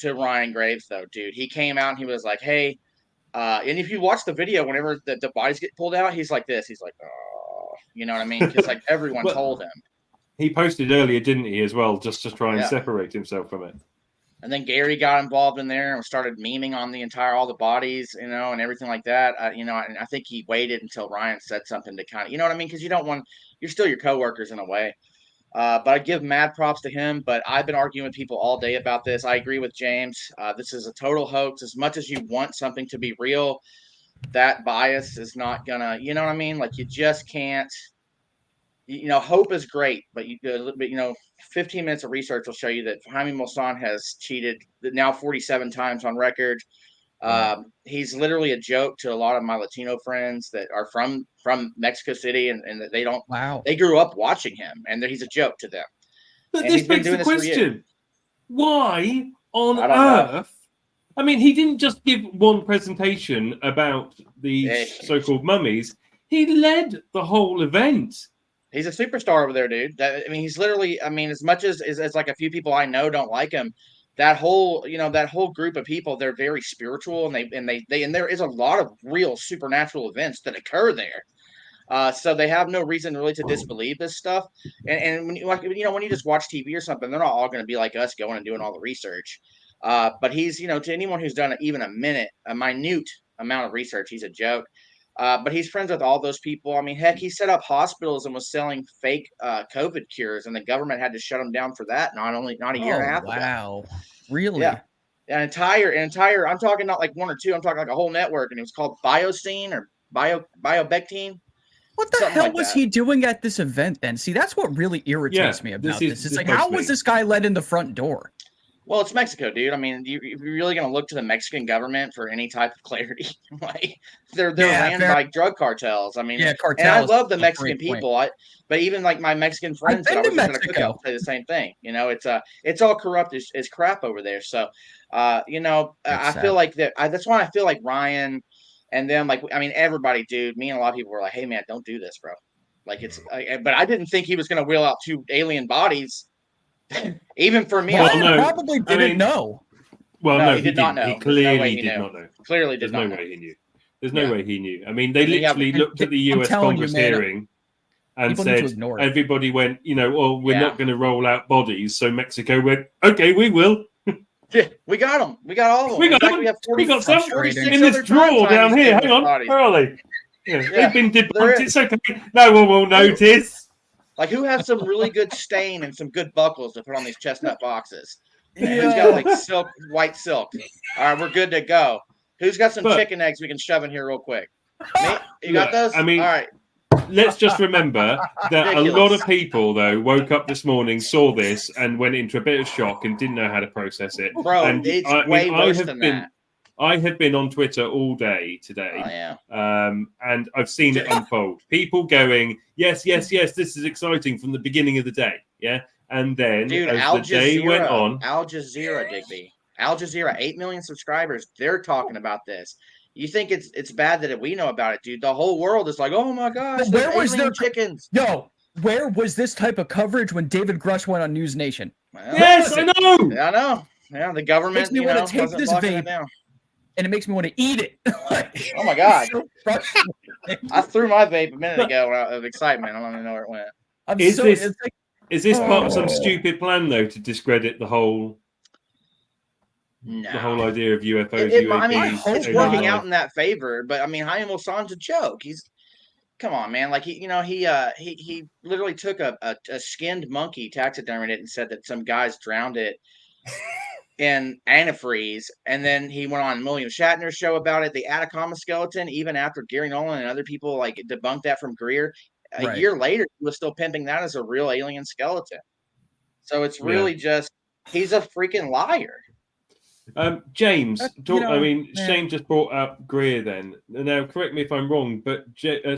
Ryan Graves, though, dude. He came out and he was like, "Hey," and if you watch the video, whenever the bodies get pulled out, he's like this. He's like, "Oh," you know what I mean? Because like everyone told him. He posted earlier, didn't he, as well, just to try and separate himself from it. And then Gary got involved in there and started memeing on all the bodies, and everything like that. And I think he waited until Ryan said something to kind of, you know what I mean? Because you're still your coworkers in a way. But I give mad props to him. But I've been arguing with people all day about this. I agree with James. This is a total hoax. As much as you want something to be real, that bias is not gonna, you know what I mean? Like you just can't. Hope is great, but 15 minutes of research will show you that Jaime Maussan has cheated now 47 times on record. He's literally a joke to a lot of my Latino friends that are from Mexico City, and they don't. Wow. They grew up watching him, and he's a joke to them. But and this begs the question: why on I don't know. earth? I mean, he didn't just give one presentation about these so-called mummies. He led the whole event. He's a superstar over there, dude. I mean, he's literally. I mean, as much as like a few people I know don't like him, that whole group of people, they're very spiritual, and there is a lot of real supernatural events that occur there. So they have no reason really to disbelieve this stuff. And when you just watch TV or something, they're not all going to be like us going and doing all the research. But he's, to anyone who's done even a minute amount of research, he's a joke. But he's friends with all those people. I mean, heck, he set up hospitals and was selling fake COVID cures, and the government had to shut him down for that. Not a year and a half ago. Wow, really? Yeah, an entire. I'm talking not like one or two. I'm talking like a whole network, and it was called Biocene or Biobectine. What the hell was he doing at this event then? See, that's what really irritates me about this. It's like, how was this guy let in the front door? Well, it's Mexico, dude. I mean, you're really going to look to the Mexican government for any type of clarity. Like, they're ran by drug cartels. I mean, cartels. And I love the Mexican people. But even like my Mexican friends that I was at a cookout say the same thing. It's all corrupt as crap over there. So, I feel like that. That's why I feel like Ryan and them, like, I mean, everybody, dude. Me and a lot of people were like, "Hey, man, don't do this, bro." Like, but I didn't think he was going to wheel out 2 alien bodies. Even for me, I probably didn't know. Well, no, he did not know. He clearly did not know. Clearly did not know. There's no way he knew. There's no way he knew. I mean, they literally looked at the US Congress hearing and said, everybody went, well, we're not going to roll out bodies. So Mexico went, okay, we will. Yeah, we got them. We got all of them. We got some in this drawer down here. Hang on. Where are they? Yeah. They've been debunked. It's okay. No one will notice. Like, who has some really good stain and some good buckles to put on these chestnut boxes? Yeah. Who's got like white silk? All right, we're good to go. Who's got some chicken eggs we can shove in here real quick? You got those? I mean, all right. Let's just remember that a lot of people, though, woke up this morning, saw this, and went into a bit of shock and didn't know how to process it. Bro, and it's way worse than that. I have been on Twitter all day today, and I've seen it unfold. People going, yes, this is exciting from the beginning of the day, and then as the day went on, Al Jazeera, Digby, Al Jazeera, 8 million subscribers, they're talking about this. You think it's bad that we know about it, dude? The whole world is like, oh my gosh, where was their chickens? Yo, where was this type of coverage when David Grush went on News Nation? Well, yes, I know. I know. Yeah, the government makes me want to take this vape, and it makes me want to eat it. Oh my god! I threw my vape a minute ago of excitement. I don't even know where it went. Is this part of some stupid plan though to discredit the whole? No. The whole idea of UFOs, UAPs. I mean, it's working out in that favor, but I mean, Jaime Maussan's a joke. Come on, man. Like he literally took a skinned monkey, taxidermied it, and said that some guys drowned it in antifreeze, and then he went on William Shatner's show about it. The Atacama skeleton, even after Gary Nolan and other people like debunked that from Greer, a year later he was still pimping that as a real alien skeleton. So it's really just he's a freaking liar. James, Shane just brought up Greer then. Now, correct me if I'm wrong, but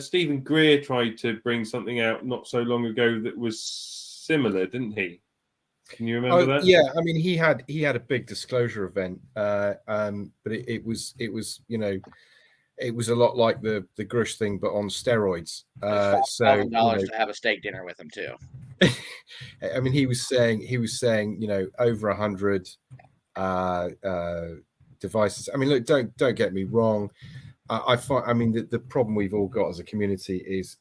Stephen Greer tried to bring something out not so long ago that was similar, didn't he? Can you remember that? Yeah, I mean, he had a big disclosure event, but it was it was a lot like the Grush thing, but on steroids. So $1,000 to have a steak dinner with him too. I mean, he was saying over 100 devices. I mean, look, don't get me wrong. I find, I mean, the problem we've all got as a community is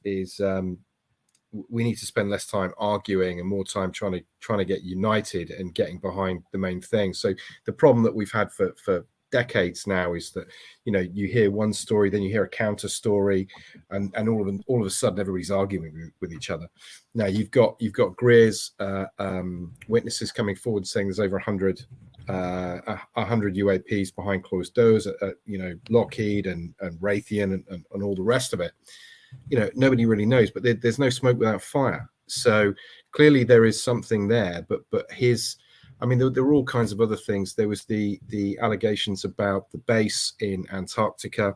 we need to spend less time arguing and more time trying to get united and getting behind the main thing. So the problem that we've had for decades now is that you hear one story, then you hear a counter story, and all of a sudden everybody's arguing with each other. Now you've got Greer's witnesses coming forward saying there's over 100 UAPs behind closed doors at Lockheed and Raytheon and all the rest of it. Nobody really knows, but there's no smoke without fire. So clearly there is something there, but his I mean, there were all kinds of other things. There was the allegations about the base in Antarctica.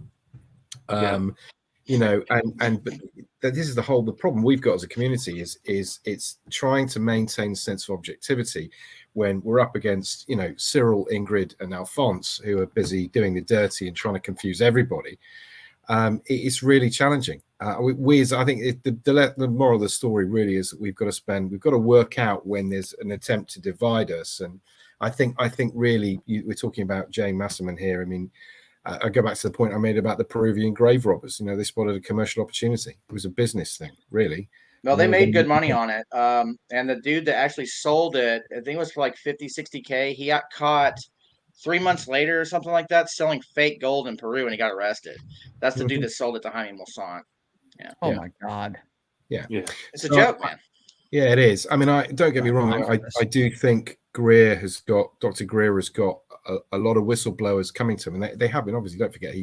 You know, but this is the problem we've got as a community is it's trying to maintain a sense of objectivity when we're up against, you know, Cyril, Ingrid, and Alphonse, who are busy doing the dirty and trying to confuse everybody. It's really challenging. I think the moral of the story really is that we've got to work out when there's an attempt to divide us. And I think really we're talking about Jay Masserman here. I mean, I go back to the point I made about the Peruvian grave robbers. You know, they spotted a commercial opportunity. It was a business thing, really. Well, they made good money on it. And the dude that actually sold it, I think it was for like 50, 60K. He got caught 3 months later or something like that selling fake gold in Peru, and he got arrested. That's the dude that sold it to Jaime Maussan. Yeah. Oh my God. Yeah. It's a joke, man. Yeah, it is. I mean, don't get me wrong. I do think Dr. Greer has got a lot of whistleblowers coming to him, and they have been. Obviously, don't forget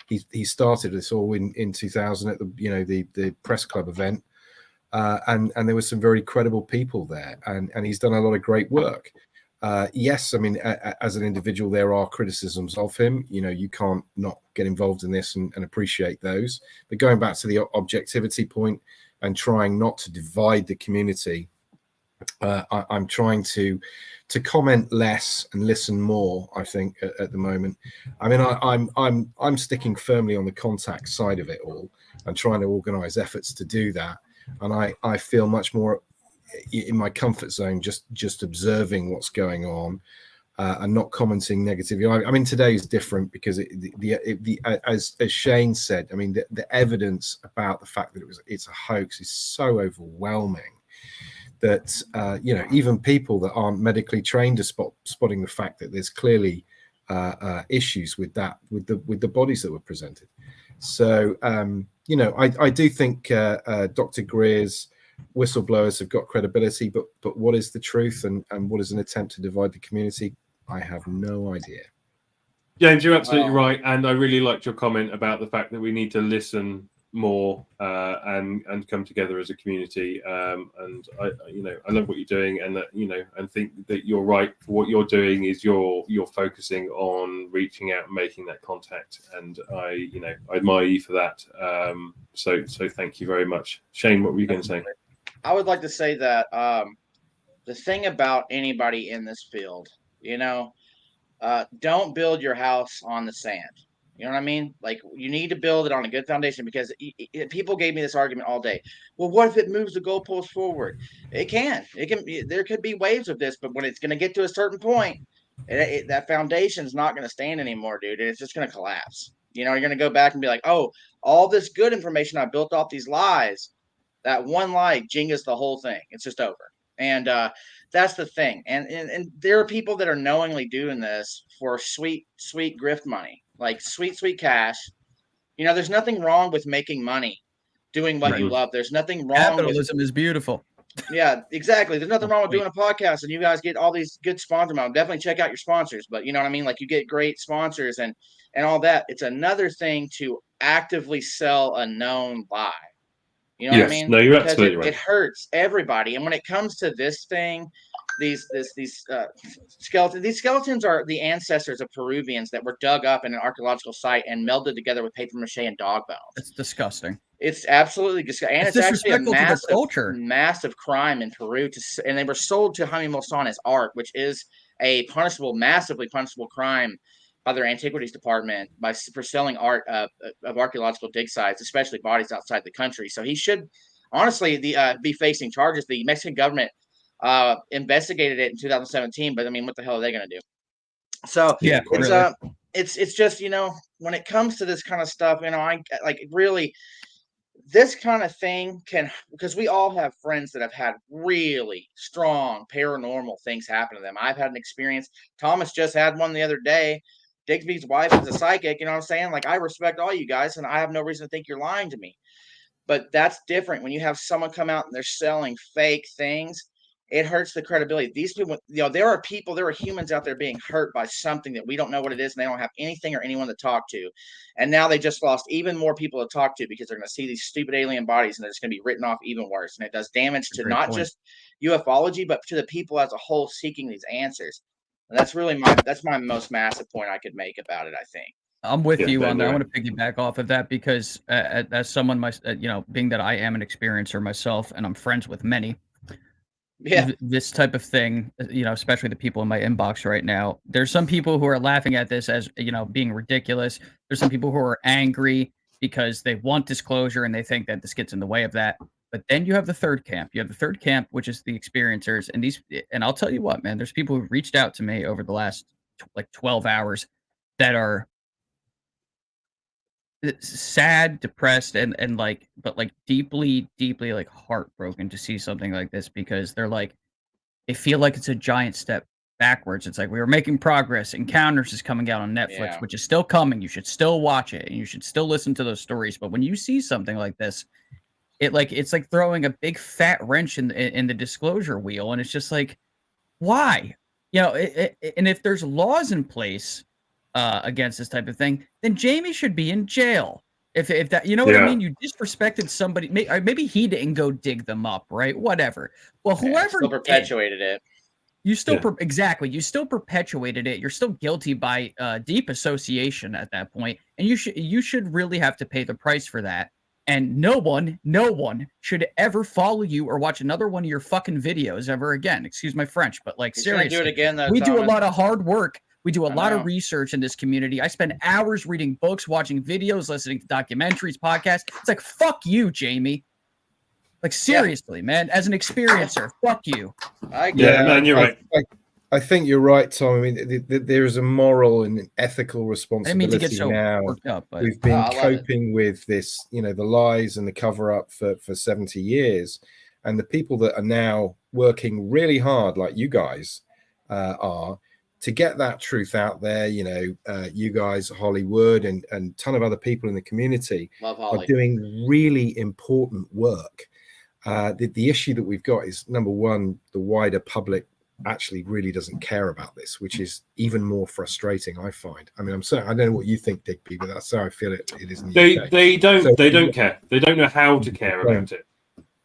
he started this all in 2000 at the press club event, and there were some very credible people there, and he's done a lot of great work. Yes, I mean, as an individual, there are criticisms of him. You know, you can't not get involved in this and appreciate those. But going back to the objectivity point and trying not to divide the community, I'm trying to comment less and listen more. I think at the moment, I mean, I'm sticking firmly on the contact side of it all and trying to organise efforts to do that. And I feel much more in my comfort zone, just observing what's going on and not commenting negatively. I mean, today is different because as Shane said, I mean, the evidence about the fact that it's a hoax is so overwhelming that you know, even people that aren't medically trained are spotting the fact that there's clearly issues with the bodies that were presented. So you know, I do think Dr. Greer's whistleblowers have got credibility, but what is the truth and what is an attempt to divide the community? I have no idea. James, you're absolutely right, and I really liked your comment about the fact that we need to listen more and come together as a community. And I love what you're doing, and and think that you're right. For what you're doing is you're focusing on reaching out and making that contact, and I admire you for that. So thank you very much, Shane. What were you going to say? I would like to say that the thing about anybody in this field, don't build your house on the sand. You know what I mean? Like, you need to build it on a good foundation, because people gave me this argument all day. Well, what if it moves the goalpost forward? It can. There could be waves of this, but when it's going to get to a certain point, that foundation is not going to stand anymore, dude. It's just going to collapse. You're going to go back and be like, oh, all this good information I built off these lies, that one lie jingas the whole thing. It's just over. And that's the thing. And there are people that are knowingly doing this for sweet, sweet grift money, like sweet, sweet cash. There's nothing wrong with making money, doing what you love. There's nothing wrong. Capitalism is beautiful. Yeah, exactly. There's nothing wrong with doing a podcast, and you guys get all these good sponsors. Definitely check out your sponsors, but you know what I mean? Like, you get great sponsors and all that. It's another thing to actively sell a known lie. You know what I mean? No, you're because absolutely right. It hurts everybody. And when it comes to this thing, these skeletons. These skeletons are the ancestors of Peruvians that were dug up in an archaeological site and melded together with paper mache and dog bones. It's disgusting. It's absolutely disgusting, and it's actually a massive crime in Peru. And they were sold to Jaime Maussan as art, which is a massively punishable crime by their antiquities department for selling art of archaeological dig sites, especially bodies outside the country. So he should honestly be facing charges. The Mexican government investigated it in 2017, but I mean, what the hell are they going to do? So yeah, it's just, when it comes to this kind of stuff, this kind of thing because we all have friends that have had really strong paranormal things happen to them. I've had an experience. Thomas just had one the other day. Digby's wife is a psychic, you know what I'm saying? Like, I respect all you guys, and I have no reason to think you're lying to me. But that's different when you have someone come out and they're selling fake things, it hurts the credibility. These people, there are humans out there being hurt by something that we don't know what it is, and they don't have anything or anyone to talk to. And now they just lost even more people to talk to because they're going to see these stupid alien bodies, and they're just going to be written off even worse. And it does damage to not just ufology, but to the people as a whole seeking these answers. And that's really my most massive point I could make about it, I think. I'm with you on that. I want to piggyback off of that because as someone, being that I am an experiencer myself and I'm friends with many, this type of thing, especially the people in my inbox right now, there's some people who are laughing at this as, being ridiculous. There's some people who are angry because they want disclosure and they think that this gets in the way of that. But then you have the third camp. You have the third camp, which is the experiencers. And I'll tell you what, man, there's people who've reached out to me over the last 12 hours that are sad, depressed, and deeply heartbroken to see something like this because they feel like it's a giant step backwards. It's like we were making progress. Encounters is coming out on Netflix, which is still coming. You should still watch it and you should still listen to those stories. But when you see something like this, it's like throwing a big fat wrench in the disclosure wheel, and it's just like, why? And if there's laws in place against this type of thing, then Jamie should be in jail. If that, what I mean? You disrespected somebody. Maybe he didn't go dig them up, right? Whatever. Well, whoever still perpetuated it. You still exactly. You still perpetuated it. You're still guilty by deep association at that point, and you should really have to pay the price for that. And no one should ever follow you or watch another one of your fucking videos ever again. Excuse my French, but seriously, do it again, though, we do a lot of hard work. We do a lot of research in this community. I spend hours reading books, watching videos, listening to documentaries, podcasts. It's like, fuck you, Jamie. Seriously, man. As an experiencer, fuck you. Man, you're right. I think you're right, Tom. I mean, there is a moral and ethical responsibility I mean to get so now. Worked up, but we've been coping with this, the lies and the cover-up for 70 years. And the people that are now working really hard, like you guys are, to get that truth out there, you guys, Hollywood, and a ton of other people in the community are doing really important work. The issue that we've got is, number one, the wider public actually really doesn't care about this, which is even more frustrating, I find. I mean, I'm sorry, I don't know what you think, Digby, but that's how I feel it is in the UK. They don't care. They don't know how to care about it.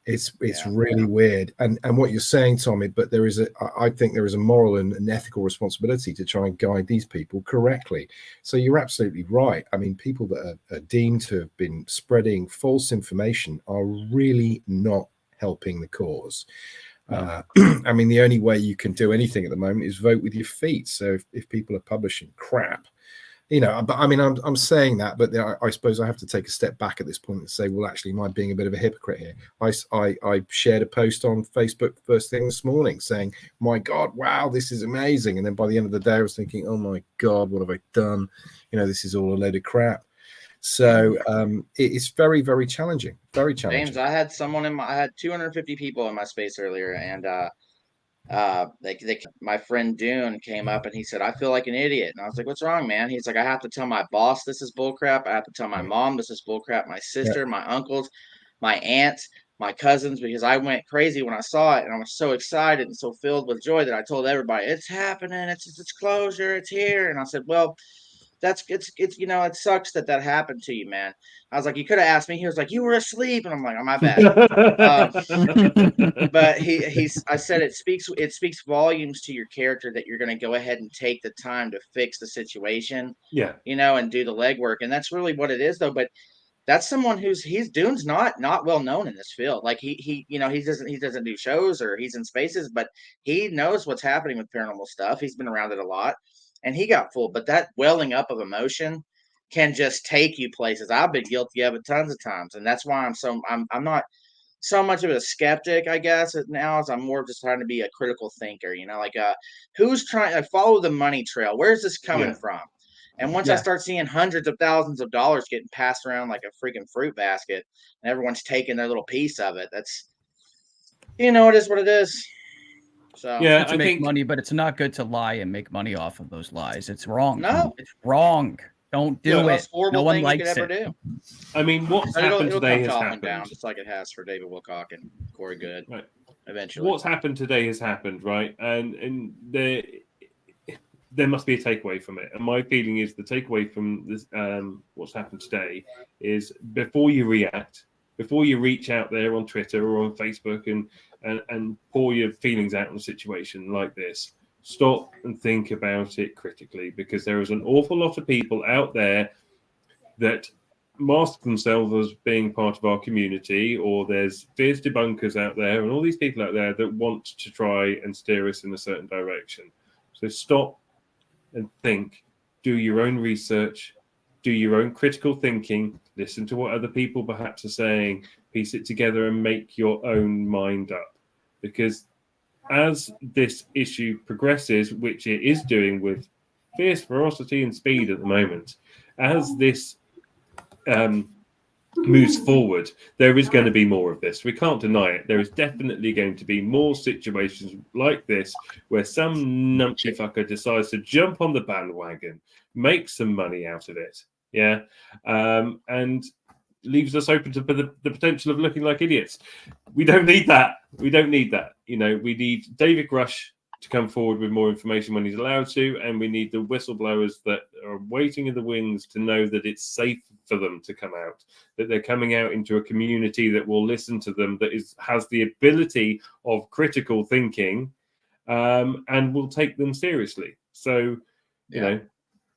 It's really weird. And what you're saying, Tommy, but I think there is a moral and an ethical responsibility to try and guide these people correctly. So you're absolutely right. I mean, people that are deemed to have been spreading false information are really not helping the cause. I mean, the only way you can do anything at the moment is vote with your feet. So if people are publishing crap, but I mean, I'm saying that, but I suppose I have to take a step back at this point and say, well, actually, am I being a bit of a hypocrite here? I shared a post on Facebook first thing this morning saying, my God, wow, this is amazing. And then by the end of the day, I was thinking, oh my God, what have I done? This is all a load of crap. So it's very, very challenging. Very challenging. James, I had I had 250 people in my space earlier, and my friend Dune came up and he said, I feel like an idiot. And I was like, what's wrong, man? He's like, I have to tell my boss this is bullcrap. I have to tell my mom this is bullcrap. My sister, my uncles, my aunts, my cousins, because I went crazy when I saw it, and I was so excited and so filled with joy that I told everybody, it's happening, it's disclosure, it's here. And I said, well, it sucks that happened to you, man. I was like, you could have asked me. He was like, you were asleep, and I'm like, oh, my bad. But I said it speaks volumes to your character that you're going to go ahead and take the time to fix the situation, and do the legwork, and that's really what it is, though. But that's someone Dune's not well known in this field. Like he doesn't do shows or he's in spaces, but he knows what's happening with paranormal stuff. He's been around it a lot. And he got fooled, but that welling up of emotion can just take you places. I've been guilty of it tons of times, and that's why I'm not so much of a skeptic, I guess, now, as I'm more just trying to be a critical thinker. Who's trying to follow the money trail? Where's this coming from? And once I start seeing hundreds of thousands of dollars getting passed around like a freaking fruit basket, and everyone's taking their little piece of it, that's it is what it is. So I think money, but it's not good to lie and make money off of those lies. It's wrong. No, it's wrong. Don't do it. No one likes it. Do. I mean, what's happened today has happened down, just like it has for David Wilcock and Corey Good. Right. eventually. What's happened today has happened, right? And there must be a takeaway from it. And my feeling is the takeaway from this, what's happened today, is before you react, before you reach out there on Twitter or on Facebook and pour your feelings out on a situation like this, stop and think about it critically, because there is an awful lot of people out there that mask themselves as being part of our community, or there's fierce debunkers out there and all these people out there that want to try and steer us in a certain direction. So stop and think, do your own research, do your own critical thinking, listen to what other people perhaps are saying, piece it together and make your own mind up. Because as this issue progresses, which it is doing with fierce ferocity and speed at the moment, as this moves forward, there is going to be more of this. We can't deny it. There is definitely going to be more situations like this where some numpty fucker decides to jump on the bandwagon, make some money out of it, and leaves us open to the potential of looking like idiots. We don't need that. We don't need that. We need David Rush to come forward with more information when he's allowed to, and we need the whistleblowers that are waiting in the wings to know that it's safe for them to come out, that they're coming out into a community that will listen to them, that has the ability of critical thinking, and will take them seriously. So, you know,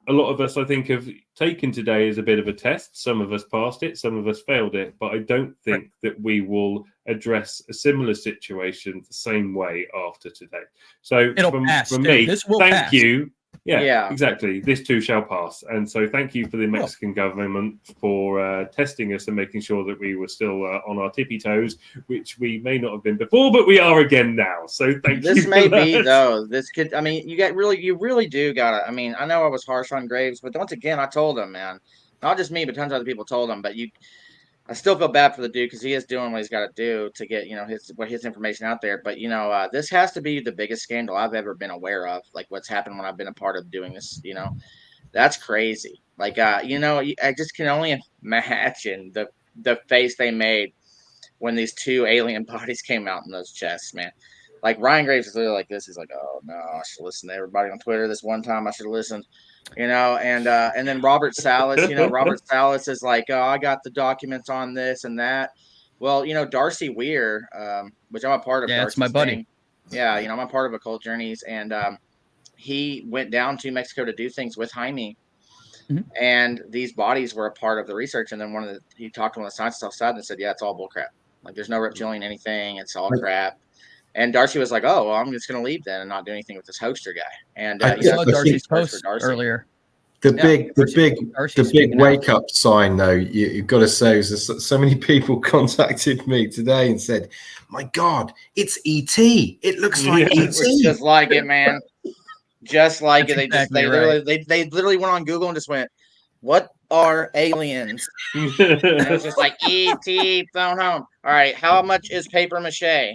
a lot of us, I think, have taken today as a bit of a test. Some of us passed it, some of us failed it, but I don't think that we will address a similar situation the same way after today. So from me, thank you. Yeah, exactly. This too shall pass. And so thank you for the Mexican government for testing us and making sure that we were still on our tippy toes, which we may not have been before, but we are again now. So thank you. This may be, though. This could, I mean, you really do gotta, I mean, I know I was harsh on Graves, but once again, I told him, man, not just me, but tons of other people told him, but I still feel bad for the dude because he is doing what he's got to do to get, his information out there. But, this has to be the biggest scandal I've ever been aware of, like what's happened when I've been a part of doing this, that's crazy. Like, I just can only imagine the face they made when these two alien bodies came out in those chests, man. Like Ryan Graves is literally like this. He's like, oh no, I should listen to everybody on Twitter. This one time I should have listened. And then Robert Salas, Robert Salas is like, oh, I got the documents on this and that. Well, Darcy Weir, which I'm a part of. Yeah, it's my buddy. Yeah, I'm a part of Occult Journeys, and he went down to Mexico to do things with Jaime, and these bodies were a part of the research. And then he talked to one of the scientists outside and said, yeah, it's all bullcrap. Like, there's no reptilian anything. It's all crap. And Darcy was like, "Oh, well, I'm just going to leave then and not do anything with this hoster guy." And I saw Darcy's post earlier. The big wake up sign, though, you've got to say, is so many people contacted me today and said, "My God, it's ET! It looks like ET." It's just like it, man. Just like it. They literally went on Google and just went, "What are aliens?" And it was just like ET phone home. All right, how much is paper mache?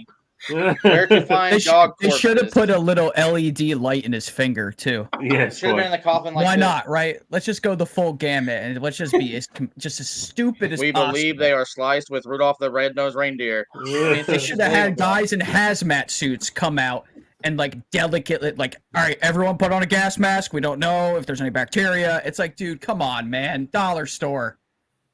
Where to find dog corpses? They should have put a little LED light in his finger too. Yeah, should have been in the coffin. Like why this. Not? Right? Let's just go the full gamut and let's just be as stupid as possible. We believe they are sliced with Rudolph the Red-Nosed Reindeer. They should have had guys in hazmat suits come out and like delicately, like, all right, everyone put on a gas mask. We don't know if there's any bacteria. It's like, dude, come on, man. Dollar store.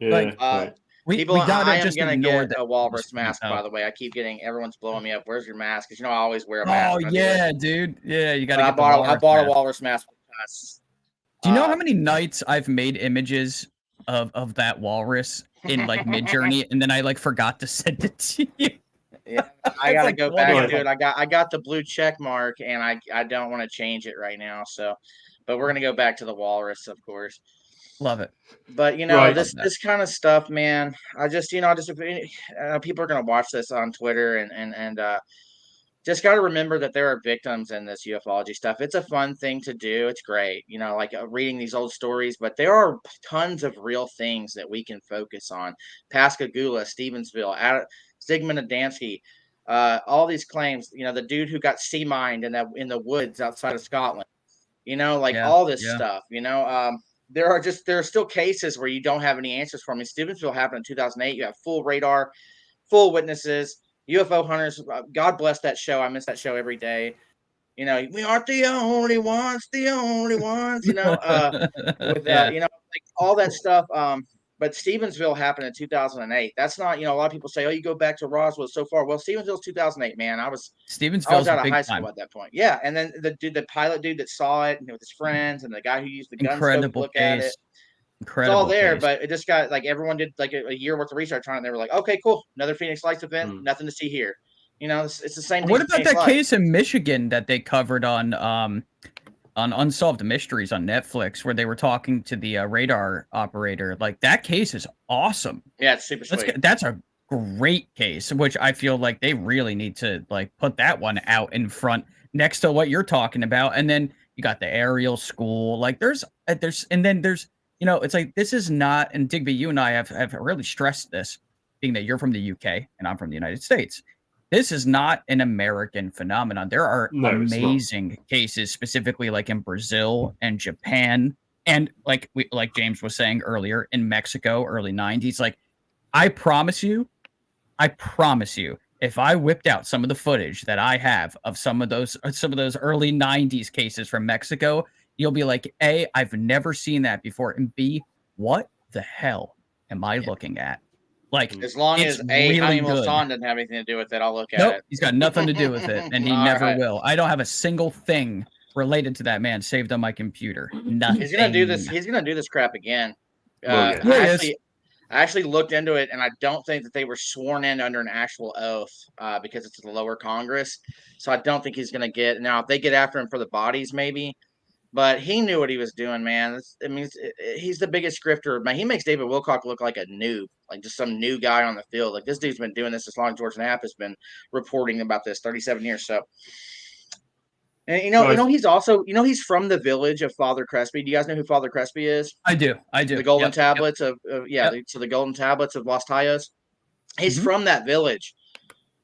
Yeah, like, I am gonna get a walrus mask, by the way. I keep getting everyone's blowing me up. Where's your mask? Because I always wear a mask. Oh yeah, dude. Yeah, you gotta. I bought a walrus mask. Do you know how many nights I've made images of that walrus in like Midjourney, and then I like forgot to send it to you? Yeah, I gotta go back, dude. I got the blue check mark, and I don't want to change it right now. So, but we're gonna go back to the walrus, of course. Love it. But this kind of stuff, man. People are gonna watch this on Twitter and just got to remember that there are victims in this ufology stuff. It's a fun thing to do. It's great, like reading these old stories. But there are tons of real things that we can focus on. Pascagoula, Stevensville, Zygmunt Adamski, all these claims. The dude who got sea mined in the woods outside of Scotland. All this stuff. There are still cases where you don't have any answers for me. Stevensville happened in 2008. You have full radar, full witnesses. UFO hunters, God bless that show. I miss that show every day. You know, we aren't the only ones, you know, with, you know, like all that stuff. But Stevensville happened in 2008. That's not, you know, a lot of people say, oh, you go back to Roswell so far. Well, Stevensville's 2008, man. I was Stevensville's out of big high school time. at that point. Yeah. And then the pilot dude that saw it with his friends and the guy who used the gun scope to Incredible look at it. case. It's Incredible all there, case. but it just got like everyone did like a year worth of research on it. And they were like, okay, cool. Another Phoenix Lights event. Nothing to see here. You know, it's the same thing. What about that case in Michigan that they covered on Unsolved Mysteries on Netflix, where they were talking to the radar operator? Like, that case is awesome. Yeah, it's super sweet. That's a great case, which I feel like they really need to like put that one out in front next to what you're talking about. And then you got the aerial school. Like there's and then there's, you know, it's like, this is not, and Digby, you and I have really stressed this, being that you're from the UK and I'm from the United States. This is not an American phenomenon. There are amazing cases, specifically like in Brazil and Japan, and like James was saying earlier, in Mexico, early 90s. Like, I promise you, if I whipped out some of the footage that I have of some of those early 90s cases from Mexico, you'll be like, A, I've never seen that before, and B, what the hell am I looking at? Like, as long as really Jaime good. Maussan doesn't have anything to do with it, I'll look at Nope, it. he's got nothing to do with it, and he All never right. will. I don't have a single thing related to that man saved on my computer. Nothing. He's gonna do this. He's gonna do this crap again. Yeah, I actually looked into it, and I don't think that they were sworn in under an actual oath because it's the lower Congress. So I don't think he's gonna get. Now, if they get after him for the bodies, maybe. But he knew what he was doing, man. He's the biggest grifter. Man, he makes David Wilcock look like a noob, like just some new guy on the field. Like, this dude's been doing this as long as George Knapp has been reporting about this, 37 years. So, and you know, he's also, you know, he's from the village of Father Crespi. Do you guys know who Father Crespi is? I do. The Golden Tablets of so the Golden Tablets of Los Tayos. He's from that village.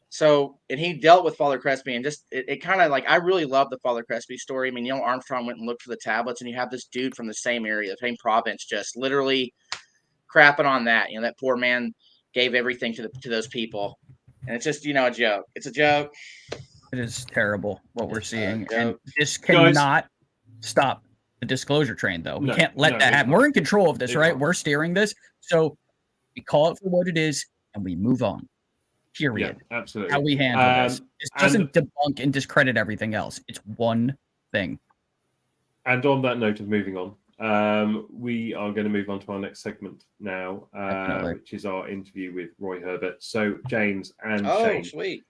So, and he dealt with Father Crespi, and just it kind of like, I really love the Father Crespi story. I mean, Neil Armstrong went and looked for the tablets, and you have this dude from the same area, the same province, just literally crapping on that. You know, that poor man gave everything to those people, and it's just, you know, a joke. It's a joke. It is terrible what we're seeing, and this cannot stop the disclosure train, though. We can't let that happen. We're in control of this, right? We're steering this, so we call it for what it is, and we move on. Period. Yeah, absolutely. How we handle this. It doesn't debunk and discredit everything else. It's one thing. And on that note of moving on, we are going to move on to our next segment now, which is our interview with Roy Herbert. So, James and Shane, sweet.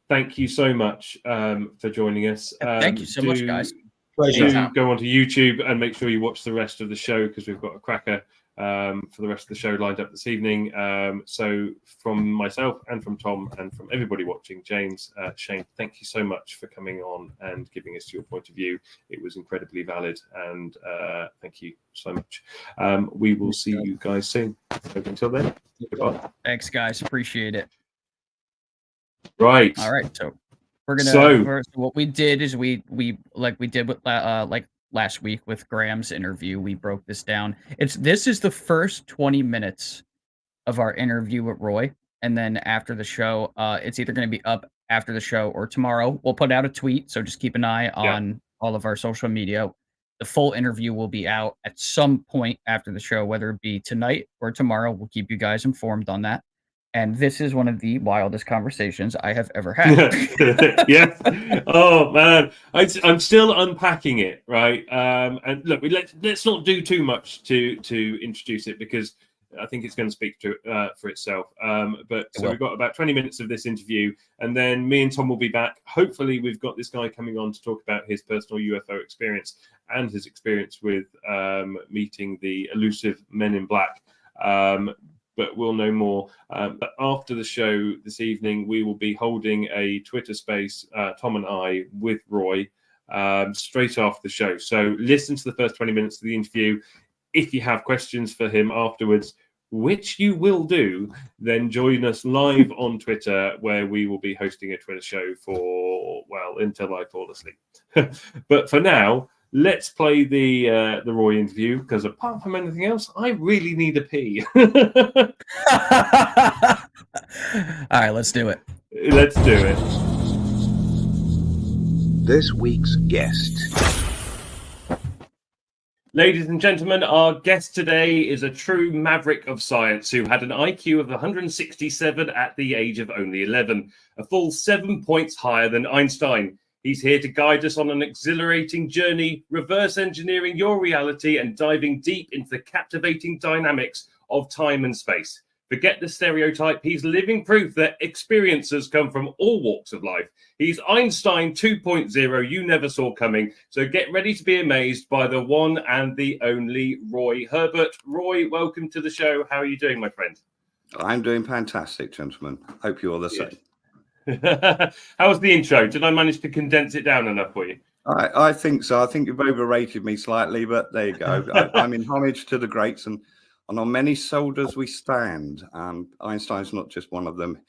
Thank you so much for joining us. Thank you so much, guys. Pleasure. Go onto YouTube and make sure you watch the rest of the show, because we've got a cracker for the rest of the show lined up this evening. So from myself and from Tom and from everybody watching, James, Shane, thank you so much for coming on and giving us your point of view. It was incredibly valid, and thank you so much. We will see you guys soon. So until then, goodbye. Thanks, guys. Appreciate it. Right. All right. So we're gonna. So what we did is we like we did with like last week with Graham's interview. We broke this down. This is the first 20 minutes of our interview with Roy, and then after the show, it's either going to be up after the show or tomorrow. We'll put out a tweet, so just keep an eye on all of our social media. The full interview will be out at some point after the show, whether it be tonight or tomorrow. We'll keep you guys informed on that. And this is one of the wildest conversations I have ever had. Yes. Oh man, I'm still unpacking it, right? And look, let's not do too much to introduce it, because I think it's going to speak for itself. But so we've got about 20 minutes of this interview, and then me and Tom will be back. Hopefully, we've got this guy coming on to talk about his personal UFO experience and his experience with meeting the elusive Men in Black. But we'll know more. But after the show this evening, we will be holding a Twitter space, Tom and I, with Roy, straight after the show. So listen to the first 20 minutes of the interview. If you have questions for him afterwards, which you will do, then join us live on Twitter, where we will be hosting a Twitter show for, well, until I fall asleep. But for now, let's play the Roy interview, because apart from anything else, I really need a pee. All right, let's do it. Let's do it. This week's guest. Ladies and gentlemen, our guest today is a true maverick of science who had an IQ of 167 at the age of only 11, a full 7 points higher than Einstein. He's here to guide us on an exhilarating journey, reverse engineering your reality and diving deep into the captivating dynamics of time and space. Forget the stereotype. He's living proof that experiences come from all walks of life. He's Einstein 2.0 you never saw coming. So get ready to be amazed by the one and the only Roy Herbert. Roy, welcome to the show. How are you doing, my friend? I'm doing fantastic, gentlemen. Hope you're the same. How was the intro? Did I manage to condense it down enough for you? I think so. I think you've overrated me slightly, but there you go. I'm in homage to the greats, and on many shoulders we stand. Einstein's not just one of them.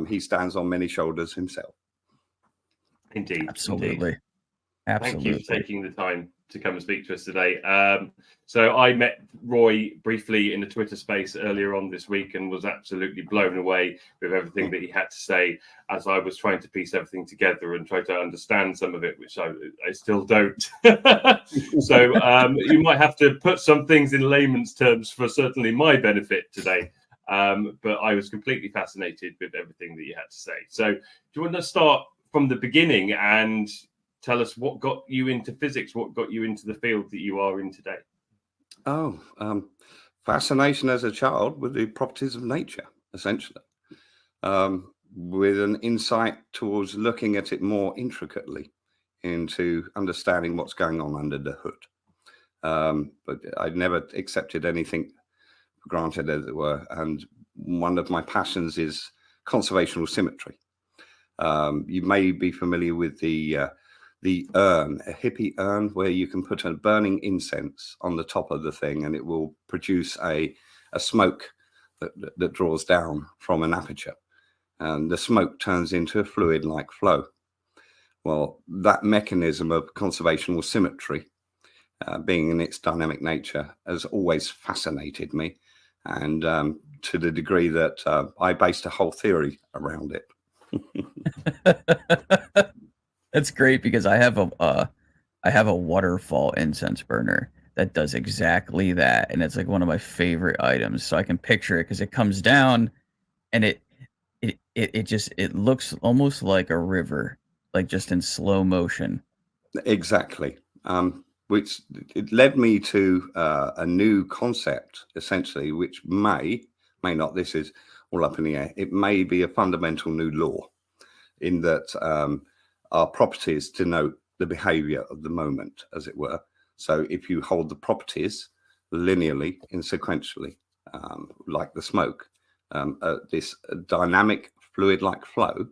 He stands on many shoulders himself. Indeed. Absolutely. Indeed. Absolutely. Thank you for taking the time to come and speak to us today. So I met Roy briefly in a Twitter space earlier on this week and was absolutely blown away with everything that he had to say as I was trying to piece everything together and try to understand some of it, which I still don't. So you might have to put some things in layman's terms for certainly my benefit today. But I was completely fascinated with everything that you had to say. So do you want to start from the beginning and tell us what got you into physics, what got you into the field that you are in today? Fascination as a child with the properties of nature, essentially, with an insight towards looking at it more intricately into understanding what's going on under the hood. But I'd never accepted anything for granted, as it were. And one of my passions is conservational symmetry. You may be familiar with the urn, a hippie urn, where you can put a burning incense on the top of the thing and it will produce a smoke that draws down from an aperture. And the smoke turns into a fluid-like flow. Well, that mechanism of conservational symmetry, being in its dynamic nature, has always fascinated me. And to the degree that I based a whole theory around it. That's great because I have a waterfall incense burner that does exactly that, and it's like one of my favorite items. So I can picture it because it comes down, and it looks almost like a river, like just in slow motion. Exactly. Which it led me to a new concept, essentially, which may not. This is all up in the air. It may be a fundamental new law, in that our properties denote the behavior of the moment, as it were. So if you hold the properties linearly and sequentially, like the smoke, this dynamic fluid-like flow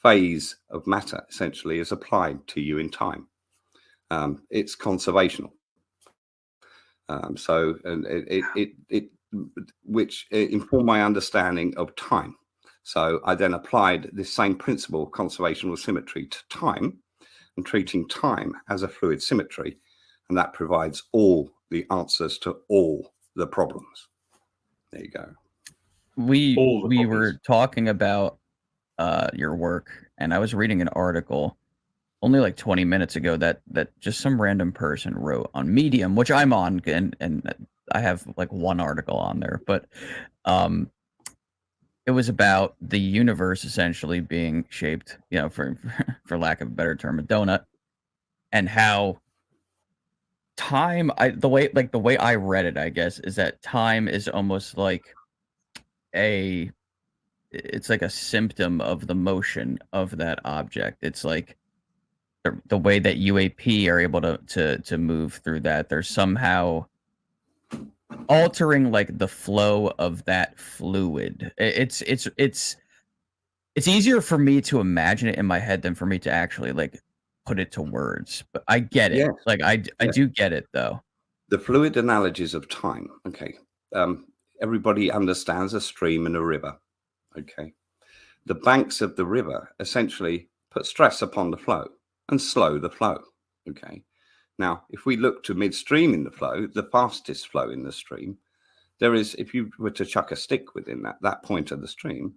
phase of matter essentially is applied to you in time. It's conservational. Which informed my understanding of time. So I then applied this same principle of conservational symmetry to time, and treating time as a fluid symmetry, and that provides all the answers to all the problems. There you go. We were talking about your work, and I was reading an article only like 20 minutes ago that just some random person wrote on Medium, which I'm on, and I have like one article on there, but it was about the universe essentially being shaped, for lack of a better term, a donut, and how time, the way I read it, I guess, is that time is almost like it's like a symptom of the motion of that object. It's like the way that UAP are able to move through that. They're somehow altering like the flow of that fluid. It's easier for me to imagine it in my head than for me to actually like put it to words. But I get it. Yes. Like I do get it though. The fluid analogies of time. Okay. Everybody understands a stream and a river. Okay. The banks of the river essentially put stress upon the flow and slow the flow. Okay. Now, if we look to midstream in the flow, the fastest flow in the stream, there is, if you were to chuck a stick within that point of the stream,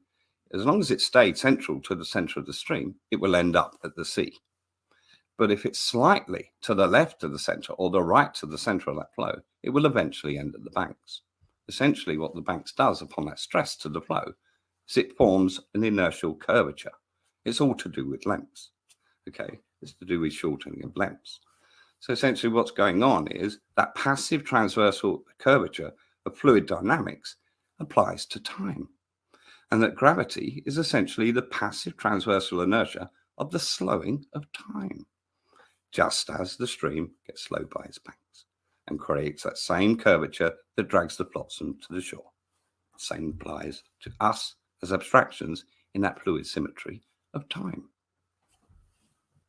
As long as it stayed central to the center of the stream, it will end up at the sea. But if it's slightly to the left of the center or the right to the center of that flow, it will eventually end at the banks. Essentially, what the banks does upon that stress to the flow is it forms an inertial curvature. It's all to do with lengths. Okay, it's to do with shortening of lengths. So essentially what's going on is that passive transversal curvature of fluid dynamics applies to time. And that gravity is essentially the passive transversal inertia of the slowing of time, just as the stream gets slowed by its banks and creates that same curvature that drags the flotsam to the shore. The same applies to us as abstractions in that fluid symmetry of time.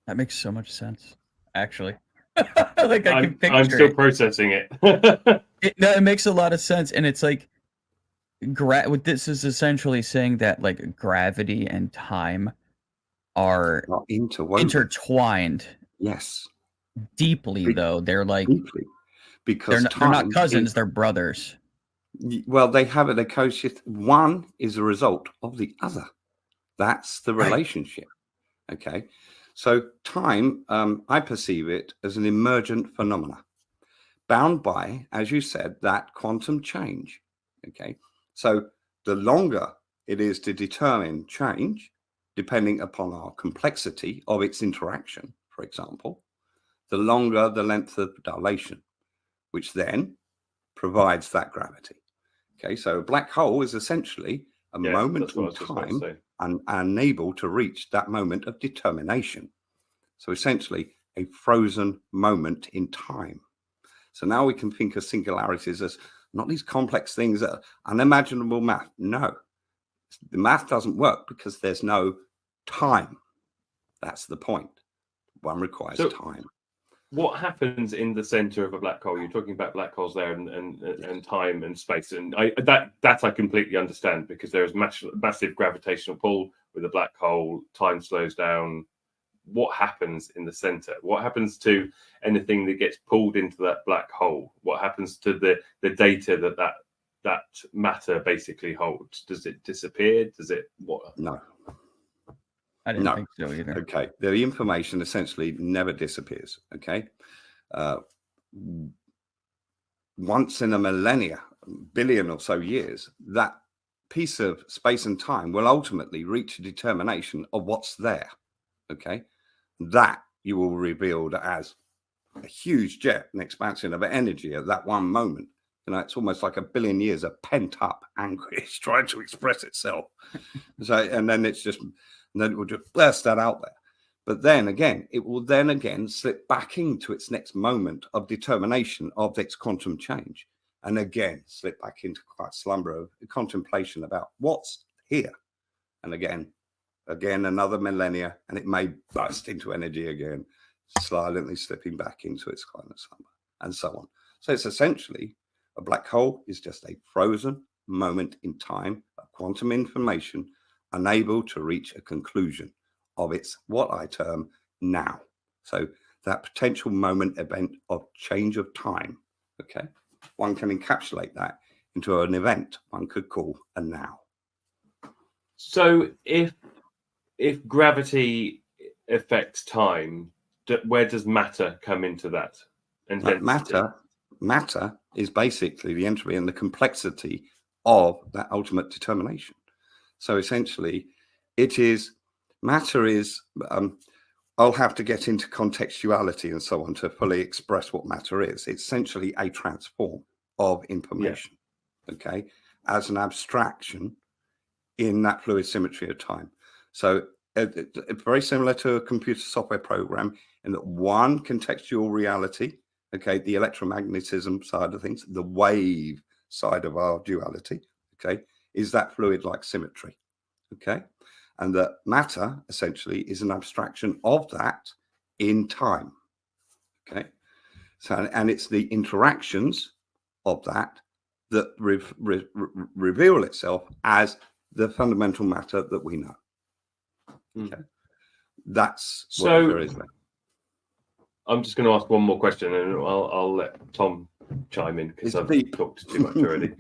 That makes so much sense, actually. Like I can picture I'm still processing it. It makes a lot of sense, and it's like this is essentially saying that like gravity and time are intertwined. Yes. Deeply, though. They're like deeply, because they're not cousins, they're brothers. Well, they have it. They coexist. One is a result of the other. That's the relationship. Okay. So time, I perceive it as an emergent phenomena bound by, as you said, that quantum change. Okay. So the longer it is to determine change, depending upon our complexity of its interaction, for example, the longer the length of dilation, which then provides that gravity. Okay, so a black hole is essentially a moment in time and unable to reach that moment of determination. So essentially a frozen moment in time. So now we can think of singularities as not these complex things that are unimaginable math. No, the math doesn't work because there's no time. That's the point. One requires time. What happens in the center of a black hole? You're talking about black holes there and time and space, and that I completely understand, because there is massive gravitational pull with a black hole. Time slows down. What happens in the center? What happens to anything that gets pulled into that black hole? What happens to the data that matter basically holds? Does it disappear? Does it what? No. I didn't think so either. Okay, the information essentially never disappears. Okay, once in a millennia, billion or so years, that piece of space and time will ultimately reach a determination of what's there. Okay, that you will reveal as a huge jet, an expansion of energy at that one moment. You know, it's almost like a billion years of pent up anguish trying to express itself. So, and then it's just. And then it will just burst that out there. But then again, it will then again slip back into its next moment of determination of its quantum change. And again, slip back into quite slumber of contemplation about what's here. And again, another millennia, and it may burst into energy again, silently slipping back into its kind of slumber, and so on. So it's essentially a black hole is just a frozen moment in time of quantum information unable to reach a conclusion of its what I term now. So that potential moment event of change of time, okay, one can encapsulate that into an event one could call a now. So if gravity affects time, where does matter come into that? And matter is basically the entropy and the complexity of that ultimate determination. So essentially, matter is, I'll have to get into contextuality and so on to fully express what matter is. It's essentially a transform of information, okay, as an abstraction in that fluid symmetry of time. So it's very similar to a computer software program in that one contextual reality, okay, the electromagnetism side of things, the wave side of our duality, okay, is that fluid-like symmetry, okay? And that matter, essentially, is an abstraction of that in time, okay? So, and it's the interactions of that reveal itself as the fundamental matter that we know, okay? That's what there is there. I'm just going to ask one more question, and I'll let Tom chime in because I've talked too much already.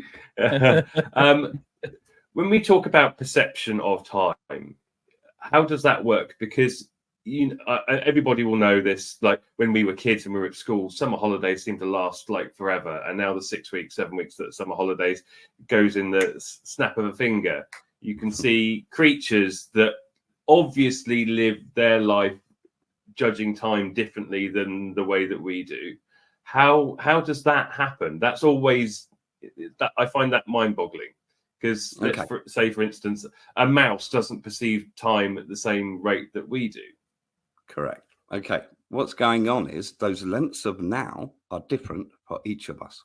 when we talk about perception of time, how does that work? Because everybody will know this. Like when we were kids and we were at school, summer holidays seemed to last like forever, and now the 6 weeks, 7 weeks that summer holidays goes in the snap of a finger. You can see creatures that obviously live their life judging time differently than the way that we do. How does that happen? That's always that I find that mind-boggling. Because let's say, for instance, a mouse doesn't perceive time at the same rate that we do. Correct. Okay. What's going on is those lengths of now are different for each of us.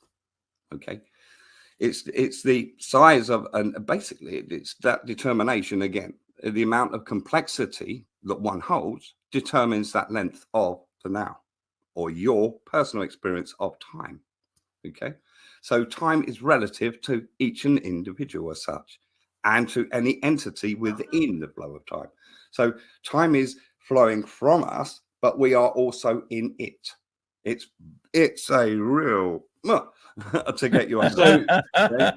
Okay. It's the size of, and basically it's that determination again. The amount of complexity that one holds determines that length of the now, or your personal experience of time. Okay. So time is relative to each and individual as such, and to any entity within the flow of time. So time is flowing from us, but we are also in it. It's a real to get you on.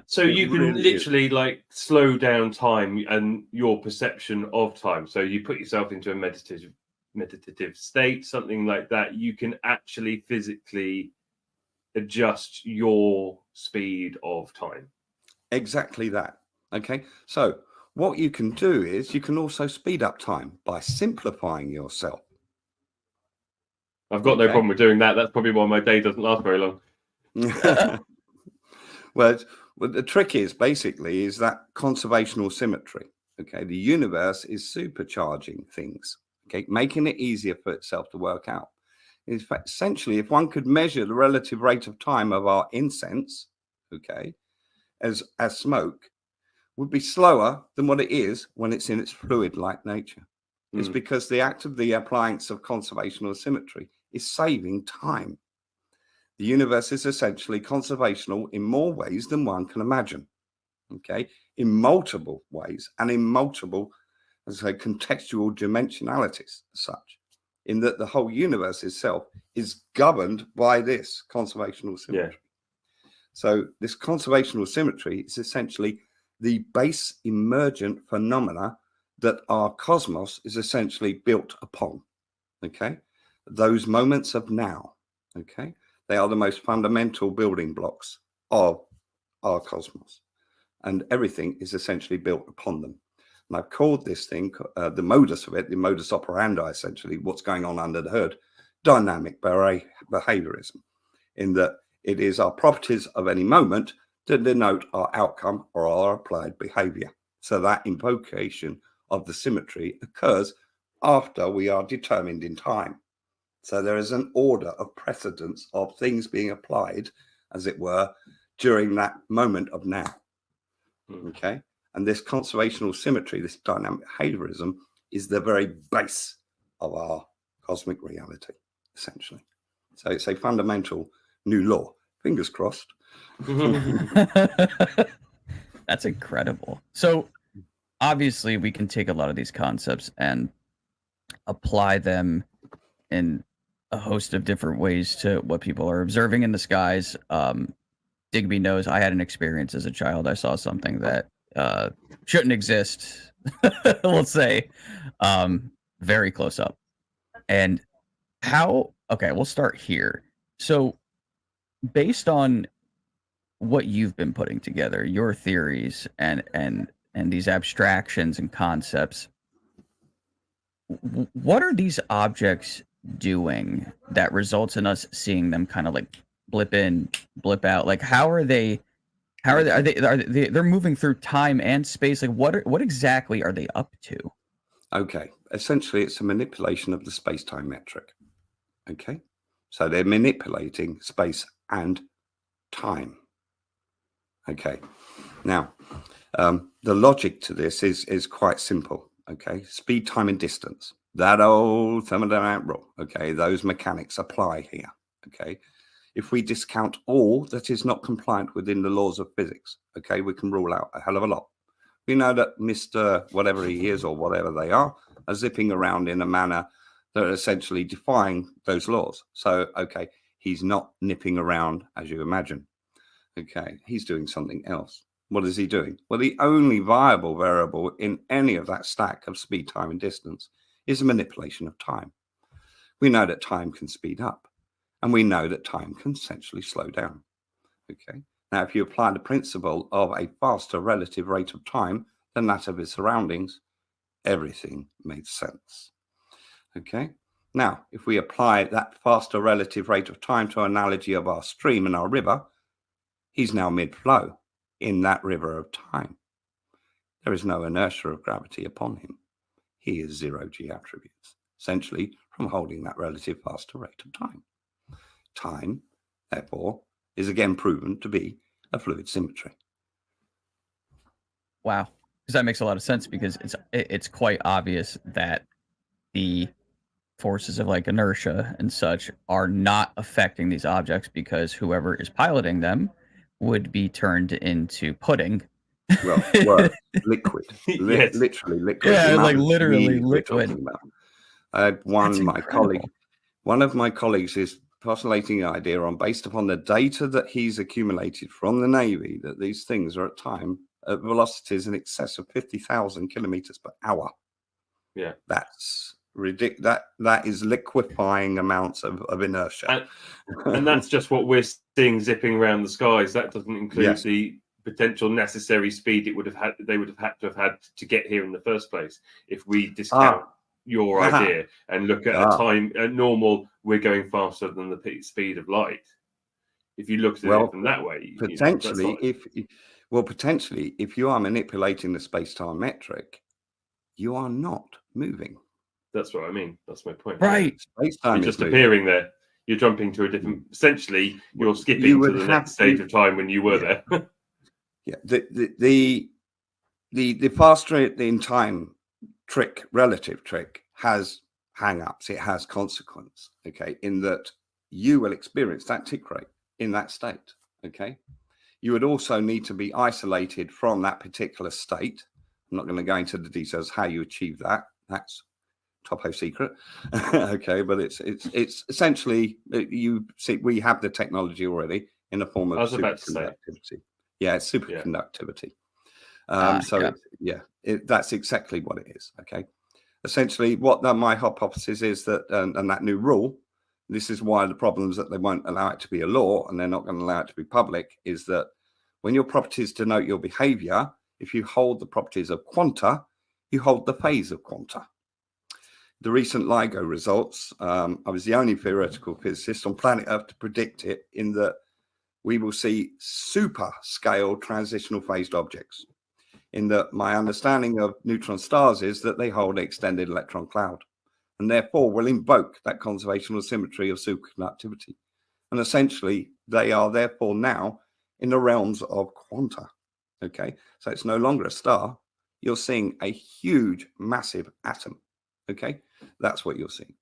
So you can literally like slow down time and your perception of time. So you put yourself into a meditative state, something like that. You can actually physically adjust your speed of time. Exactly that. Okay. So what you can do is you can also speed up time by simplifying yourself. I've got no problem with doing that. That's probably why my day doesn't last very long. Well, the trick is basically is that conservational symmetry. Okay. The universe is supercharging things, okay, making it easier for itself to work out. In fact, essentially, if one could measure the relative rate of time of our incense, okay, as smoke, would be slower than what it is when it's in its fluid-like nature. It's because the act of the appliance of conservational symmetry is saving time. The universe is essentially conservational in more ways than one can imagine, okay, in multiple ways and in multiple, as I say, contextual dimensionalities as such, in that the whole universe itself is governed by this conservational symmetry. Yeah. So this conservational symmetry is essentially the base emergent phenomena that our cosmos is essentially built upon. Okay. Those moments of now. Okay. They are the most fundamental building blocks of our cosmos. And everything is essentially built upon them. And I've called this thing, the modus of it, the modus operandi, essentially, what's going on under the hood, dynamic behaviorism, in that it is our properties of any moment to denote our outcome or our applied behavior. So that invocation of the symmetry occurs after we are determined in time. So there is an order of precedence of things being applied, as it were, during that moment of now. Okay. And this conservational symmetry, this dynamic behaviorism, is the very base of our cosmic reality, essentially. So it's a fundamental new law. Fingers crossed. That's incredible. So obviously we can take a lot of these concepts and apply them in a host of different ways to what people are observing in the skies. Digby knows I had an experience as a child. I saw something that shouldn't exist, we'll say, very close up. And okay, we'll start here. So based on what you've been putting together, your theories and these abstractions and concepts, what are these objects doing that results in us seeing them kind of like blip in, blip out? Like they're moving through time and space? Like what exactly are they up to? Okay, essentially it's a manipulation of the space-time metric. Okay, so they're manipulating space and time. Okay, now the logic to this is quite simple. Okay, speed, time, and distance. That old thermodynamic rule. Okay, those mechanics apply here. Okay, if we discount all that is not compliant within the laws of physics, okay, we can rule out a hell of a lot. We know that Mr. whatever he is or whatever they are zipping around in a manner that are essentially defying those laws. So, okay, he's not nipping around as you imagine. Okay, he's doing something else. What is he doing? Well, the only viable variable in any of that stack of speed, time, and distance is a manipulation of time. We know that time can speed up, and we know that time can essentially slow down. Okay. Now, if you apply the principle of a faster relative rate of time than that of its surroundings, everything made sense. Okay. Now, if we apply that faster relative rate of time to an analogy of our stream and our river, he's now mid-flow in that river of time. There is no inertia of gravity upon him. He is zero G attributes, essentially from holding that relative faster rate of time. Time, therefore, is again proven to be a fluid symmetry. Wow, because that makes a lot of sense, because it's quite obvious that the forces of like inertia and such are not affecting these objects, because whoever is piloting them would be turned into pudding. Well, liquid. Yes. Literally liquid. Yeah, The like amount of literally G we're talking liquid. about. I had one of my colleagues is postulating the idea on, based upon the data that he's accumulated from the Navy, that these things are at velocities in excess of 50,000 kilometers per hour. Yeah, that's ridiculous. That is liquefying amounts of inertia, and that's just what we're seeing zipping around the skies. That doesn't include the potential necessary speed they would have had to have had to get here in the first place. If we discount your idea and look at a time, a normal, we're going faster than the speed of light. If you look at it from that way, potentially, potentially, if you are manipulating the space-time metric, you are not moving. That's what I mean. That's my point. Right. Space-time you're just appearing there. You're jumping to a different. Essentially, you're skipping to the next stage of time when you were there. Yeah. The faster in time trick, relative trick, has hang-ups. It has consequence. Okay, in that you will experience that tick rate in that state. Okay, you would also need to be isolated from that particular state. I'm not going to go into the details how you achieve that. That's top secret. Okay, but it's essentially, you see, we have the technology already in the form of superconductivity. Yeah, it's superconductivity. That's exactly what it is. Okay, essentially, what my hypothesis is that, and that new rule, this is why the problems that they won't allow it to be a law and they're not going to allow it to be public, is that when your properties denote your behavior, if you hold the properties of quanta, you hold the phase of quanta. The recent LIGO results, I was the only theoretical physicist on planet Earth to predict it, in that we will see super scale transitional phased objects. In that my understanding of neutron stars is that they hold an extended electron cloud, and therefore will invoke that conservational symmetry of superconductivity. And essentially, they are therefore now in the realms of quanta. Okay, so it's no longer a star. You're seeing a huge, massive atom. Okay, that's what you're seeing.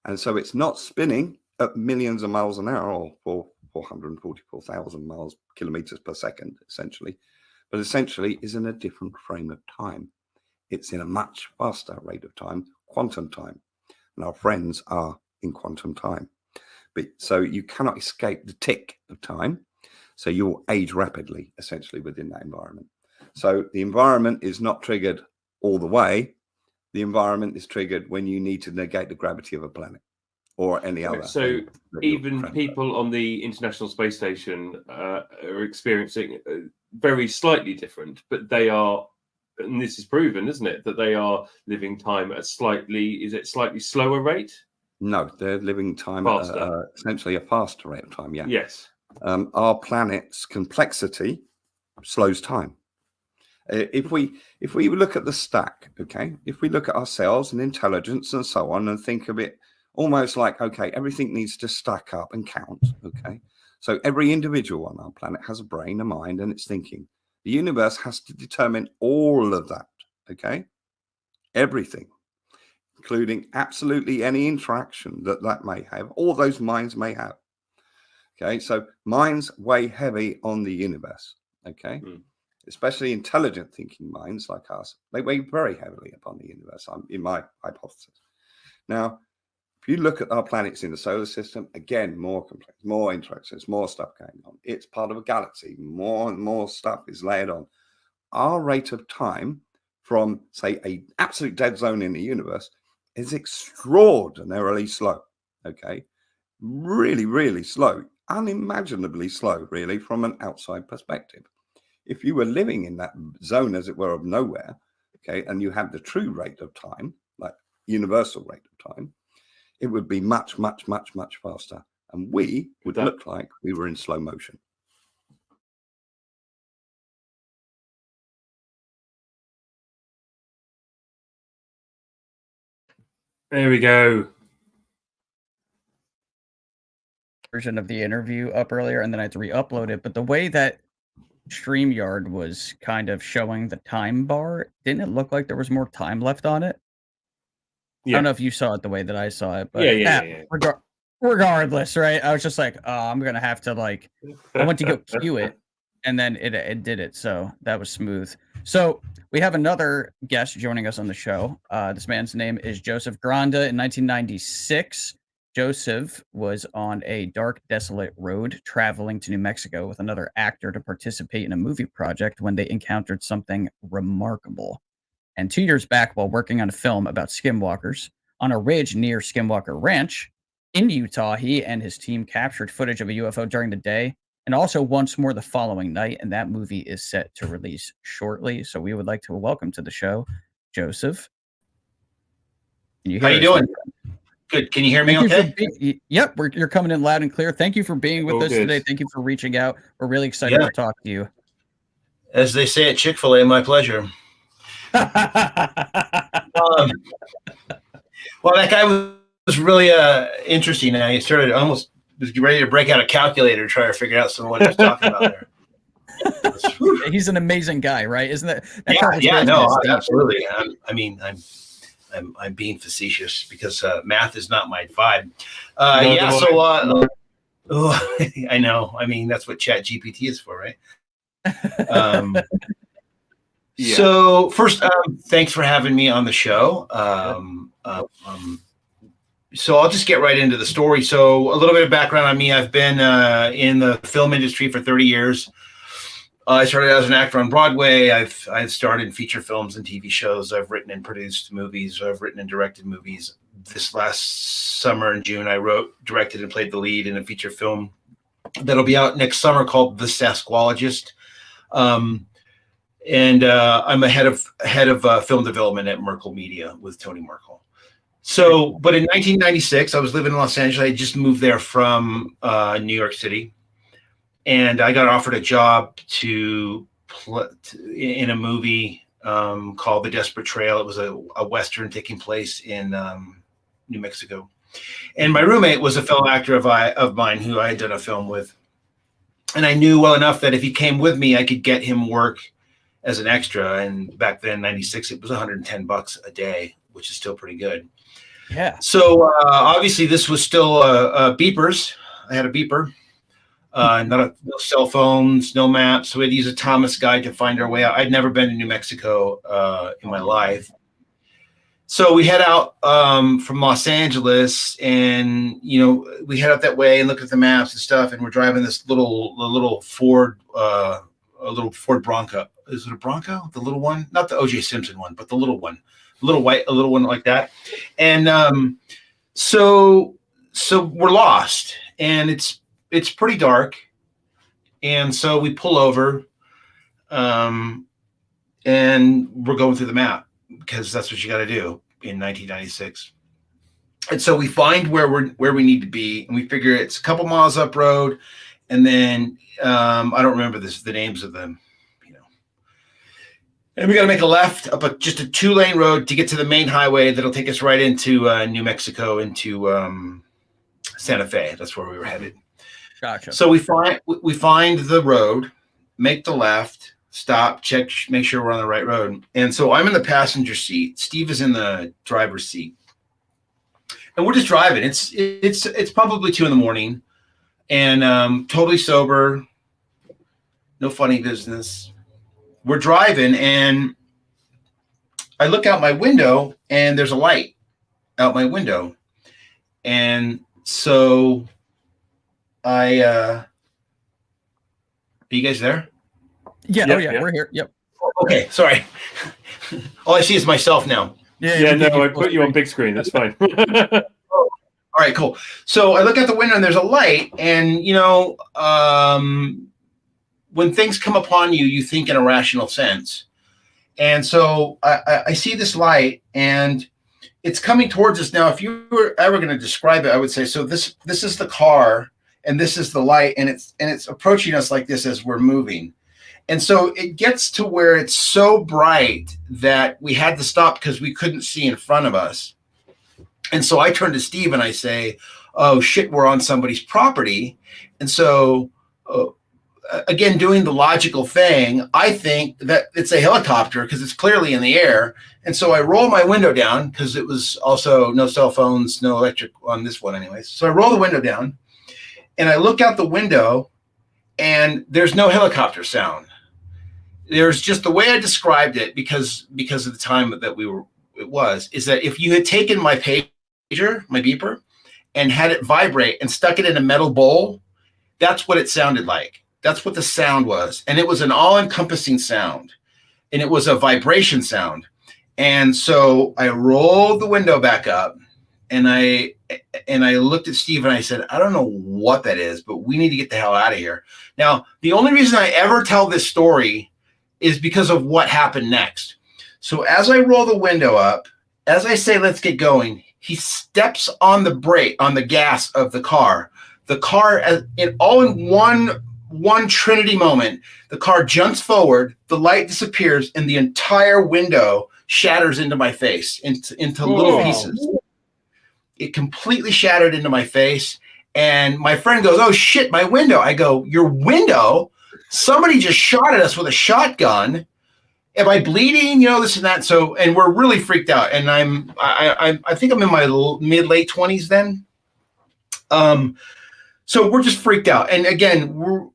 And so it's not spinning at millions of miles an hour, or 444,000 kilometers per second, essentially, but essentially is in a different frame of time. It's in a much faster rate of time, quantum time. And our friends are in quantum time. But so you cannot escape the tick of time. So you'll age rapidly, essentially, within that environment. So the environment is not triggered all the way. The environment is triggered when you need to negate the gravity of a planet or any other. So even people on the International Space Station are experiencing very slightly different, but they are, and this is proven, isn't it, that they are living time at slightly slower rate? No, they're living time at essentially a faster rate of time. Yeah. Yes. Our planet's complexity slows time. If we look at the stack, okay, if we look at ourselves and intelligence and so on, and think of it almost like, okay, everything needs to stack up and count. Okay, so every individual on our planet has a brain, a mind, and it's thinking. The universe has to determine all of that. Okay, everything, including absolutely any interaction that may have, all those minds may have. Okay, so minds weigh heavy on the universe. Okay. Especially intelligent thinking minds like us, they weigh very heavily upon the universe, in my hypothesis. Now, If you look at our planets in the solar system, again, more complex, more interactions, more stuff going on. It's part of a galaxy. More and more stuff is layered on. Our rate of time from, say, a absolute dead zone in the universe is extraordinarily slow. Okay, really, really slow, unimaginably slow, really, from an outside perspective. If you were living in that zone, as it were, of nowhere, okay, and you had the true rate of time, like universal rate of time, it would be much, much, much, much faster. And we would look like we were in slow motion. There we go. Version of the interview up earlier, and then I had to re-upload it. But the way that StreamYard was kind of showing the time bar, didn't it look like there was more time left on it? Yeah. I don't know if you saw it the way that I saw it, but yeah. Regardless, right? I was just like, oh, I'm gonna have to like, I went to go cue it, and then it did it. So that was smooth. So we have another guest joining us on the show. This man's name is Joseph Granda. In 1996, Joseph was on a dark, desolate road traveling to New Mexico with another actor to participate in a movie project when they encountered something remarkable. And 2 years back, while working on a film about skinwalkers on a ridge near Skinwalker Ranch in Utah, he and his team captured footage of a UFO during the day and also once more the following night. And that movie is set to release shortly. So we would like to welcome to the show, Joseph. How you doing? Good. Can you hear me okay? Yep, you're coming in loud and clear. Thank you for being with us today. Thank you for reaching out. We're really excited to talk to you. As they say at Chick-fil-A, my pleasure. Well, that guy was really interesting. Now he started almost was ready to break out a calculator to try to figure out some of what he was talking about there. He's an amazing guy, right? Isn't that? Yeah, no, absolutely. I'm being facetious because math is not my vibe. I know. I mean, that's what Chat GPT is for, right? So first, thanks for having me on the show. So I'll just get right into the story. So a little bit of background on me. I've been in the film industry for 30 years. I started as an actor on Broadway. I've starred in feature films and TV shows. I've written and produced movies. I've written and directed movies. This last summer in June, I wrote, directed, and played the lead in a feature film that'll be out next summer called The Sasquologist. And I'm a head of film development at Merkel Media with Tony Merkel. So, but in 1996, I was living in Los Angeles. I just moved there from New York City, and I got offered a job to play in a movie called The Desperate Trail. It was a Western taking place in New Mexico. And my roommate was a fellow actor of mine who I had done a film with. And I knew well enough that if he came with me, I could get him work as an extra. And back then, 96, it was $110 a day, which is still pretty good. Yeah. So obviously this was still beepers. I had a beeper, no cell phones, no maps. So we had to use a Thomas guide to find our way out. I'd never been to New Mexico in my life. So we head out from Los Angeles, and we head out that way and look at the maps and stuff. And we're driving this little Ford, a little Ford Bronco. Is it a Bronco? The little one, not the O.J. Simpson one, but the little one, a little one like that. And so we're lost, and it's pretty dark. And so we pull over, and we're going through the map, because that's what you got to do in 1996. And so we find where we need to be, and we figure it's a couple miles up road, and then I don't remember the names of them, and we got to make a left up just a 2-lane road to get to the main highway that'll take us right into New Mexico, into Santa Fe. That's where we were headed. Gotcha. So we find the road, make the left, stop, check, make sure we're on the right road. And so I'm in the passenger seat. Steve is in the driver's seat, and we're just driving. It's probably 2 a.m, and totally sober, no funny business. We're driving, and I look out my window, and there's a light out my window, And so are you guys there? Yeah. Yep, Oh yeah, yep. we're here. Yep. Okay, sorry. All I see is myself now. Yeah, no, I put you on big screen. That's fine. All right, cool. So I look out the window and there's a light, and when things come upon you, you think in a rational sense. And so I see this light, and it's coming towards us. Now, if you were ever going to describe it, I would say, so this is the car, and this is the light, and it's approaching us like this as we're moving. And so it gets to where it's so bright that we had to stop because we couldn't see in front of us. And so I turn to Steve and I say, oh shit, we're on somebody's property. And so again, doing the logical thing, I think that it's a helicopter because it's clearly in the air. And so I roll my window down because it was also no cell phones, no electric on this one anyways. So I roll the window down and I look out the window and there's no helicopter sound. There's just the way I described it because of the time that is that if you had taken my pager, my beeper, and had it vibrate and stuck it in a metal bowl, that's what it sounded like. That's what the sound was. And it was an all-encompassing sound. And it was a vibration sound. And so I rolled the window back up and I looked at Steve and I said, I don't know what that is, but we need to get the hell out of here. Now, the only reason I ever tell this story is because of what happened next. So as I roll the window up, as I say, let's get going, he steps on the brake, on the gas of the car. The car, in one Trinity moment, the car jumps forward, the light disappears, and the entire window shatters into my face, into little pieces. It completely shattered into my face. And my friend goes, oh shit, my window. I go, your window? Somebody just shot at us with a shotgun. Am I bleeding? This and that. So, and we're really freaked out. And I think I'm in my mid-late 20s then. So we're just freaked out. And again,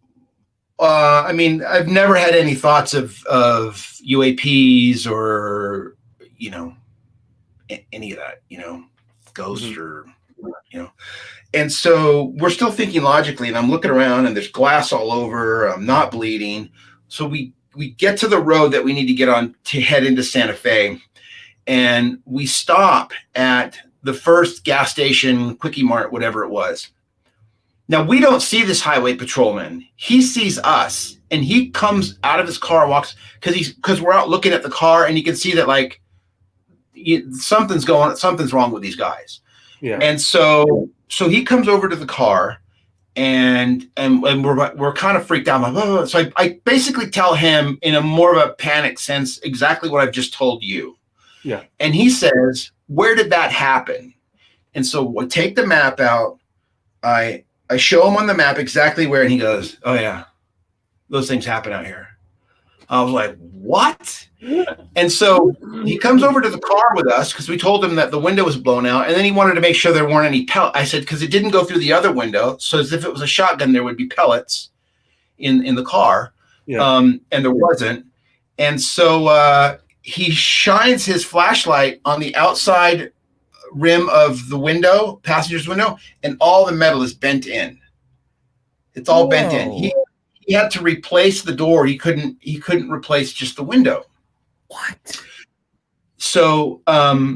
I've never had any thoughts of UAPs or, any of that, ghosts or, And so we're still thinking logically, and I'm looking around and there's glass all over. I'm not bleeding. So we get to the road that we need to get on to head into Santa Fe. And we stop at the first gas station, Quickie Mart, whatever it was. Now, we don't see this highway patrolman. He sees us, and he comes out of his car, walks, because we're out looking at the car, and you can see that, like, something's wrong with these guys. Yeah. And so he comes over to the car, and we're kind of freaked out. Like, so I basically tell him in a more of a panic sense exactly what I've just told you. Yeah. And he says, where did that happen? And so I take the map out. I show him on the map exactly where, and he goes, oh yeah, those things happen out here. I was like, what? And so he comes over to the car with us because we told him that the window was blown out, and then he wanted to make sure there weren't any pellets. I said, because it didn't go through the other window, so as if it was a shotgun, there would be pellets in the car. Yeah. And there wasn't. And so he shines his flashlight on the outside rim of the window, passenger's window, and all the metal is bent in. It's all bent in. He had to replace the door. He couldn't replace just the window. What? So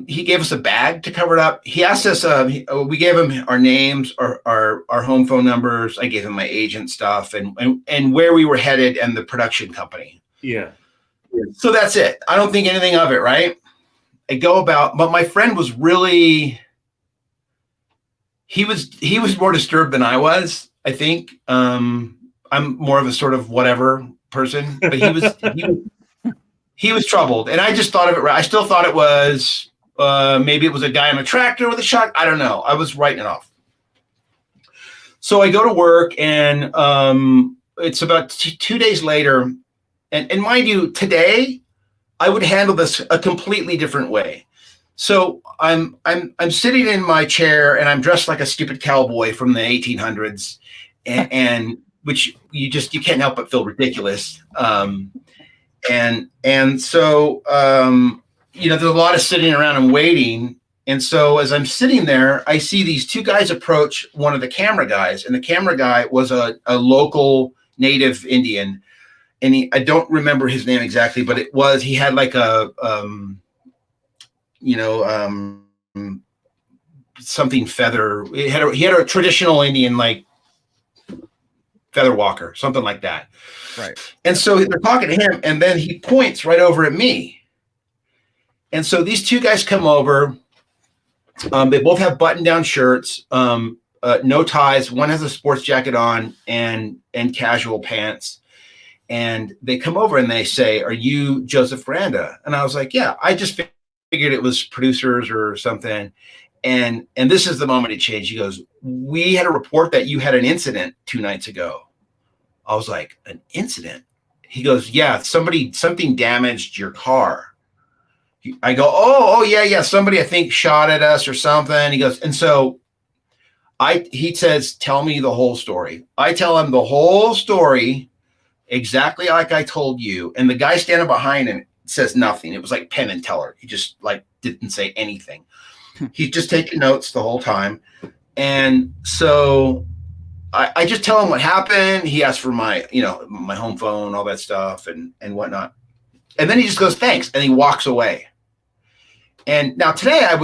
he gave us a bag to cover it up. He asked us, we gave him our names, our home phone numbers. I gave him my agent stuff and where we were headed and the production company. Yeah. So that's it. I don't think anything of it, right? I go about, but my friend was really, he was more disturbed than I was, I think. I'm more of a sort of whatever person, but he was troubled. And I just thought of it, I still thought it was, maybe it was a guy on a tractor with a shot. I don't know. I was writing it off. So I go to work and it's about 2 days later. And mind you, today I would handle this a completely different way. So I'm sitting in my chair and I'm dressed like a stupid cowboy from the 1800s, and which you can't help but feel ridiculous. And so there's a lot of sitting around and waiting. And so as I'm sitting there, I see these two guys approach one of the camera guys, and the camera guy was a local native Indian. And I don't remember his name exactly, but he had like a, something feather. He had a traditional Indian, like feather walker, something like that. Right. And so they're talking to him, and then he points right over at me. And so these two guys come over. They both have button-down shirts, no ties. One has a sports jacket on and casual pants. And they come over and they say, "Are you Joseph Randa?" And I was like, "Yeah." I just figured it was producers or something. And this is the moment it changed. He goes, "We had a report that you had an incident 2 nights ago." I was like, "An incident?" He goes, "Yeah, something damaged your car." I go, oh yeah. Somebody I think shot at us or something. He goes, and so he says, "Tell me the whole story." I tell him the whole story exactly like I told you. And the guy standing behind him says nothing. It was like Penn and Teller. He just like didn't say anything. He's just taking notes the whole time. And so I just tell him what happened. He asked for my home phone, all that stuff and whatnot. And then he just goes, "Thanks." And he walks away. And now today I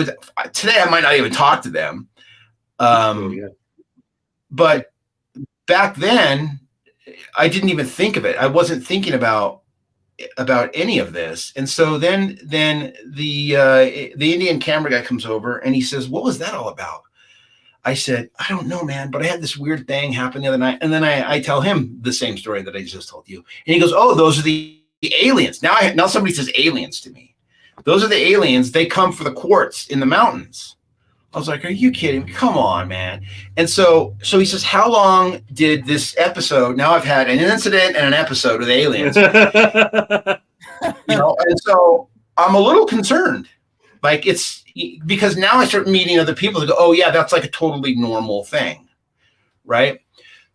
might not even talk to them. But back then I didn't even think of it. I wasn't thinking about any of this. And so then the Indian camera guy comes over and he says, "What was that all about?" I said, "I don't know, man, but I had this weird thing happen the other night." And then I tell him the same story that I just told you. And he goes, "Oh, those are the aliens." Now somebody says aliens to me. Those are the aliens. They come for the quartz in the mountains. I was like, "Are you kidding me? Come on, man." And so he says, "How long did this episode?" Now I've had an incident and an episode with aliens. And so I'm a little concerned. Like, it's because now I start meeting other people that go, "Oh yeah, that's like a totally normal thing." Right.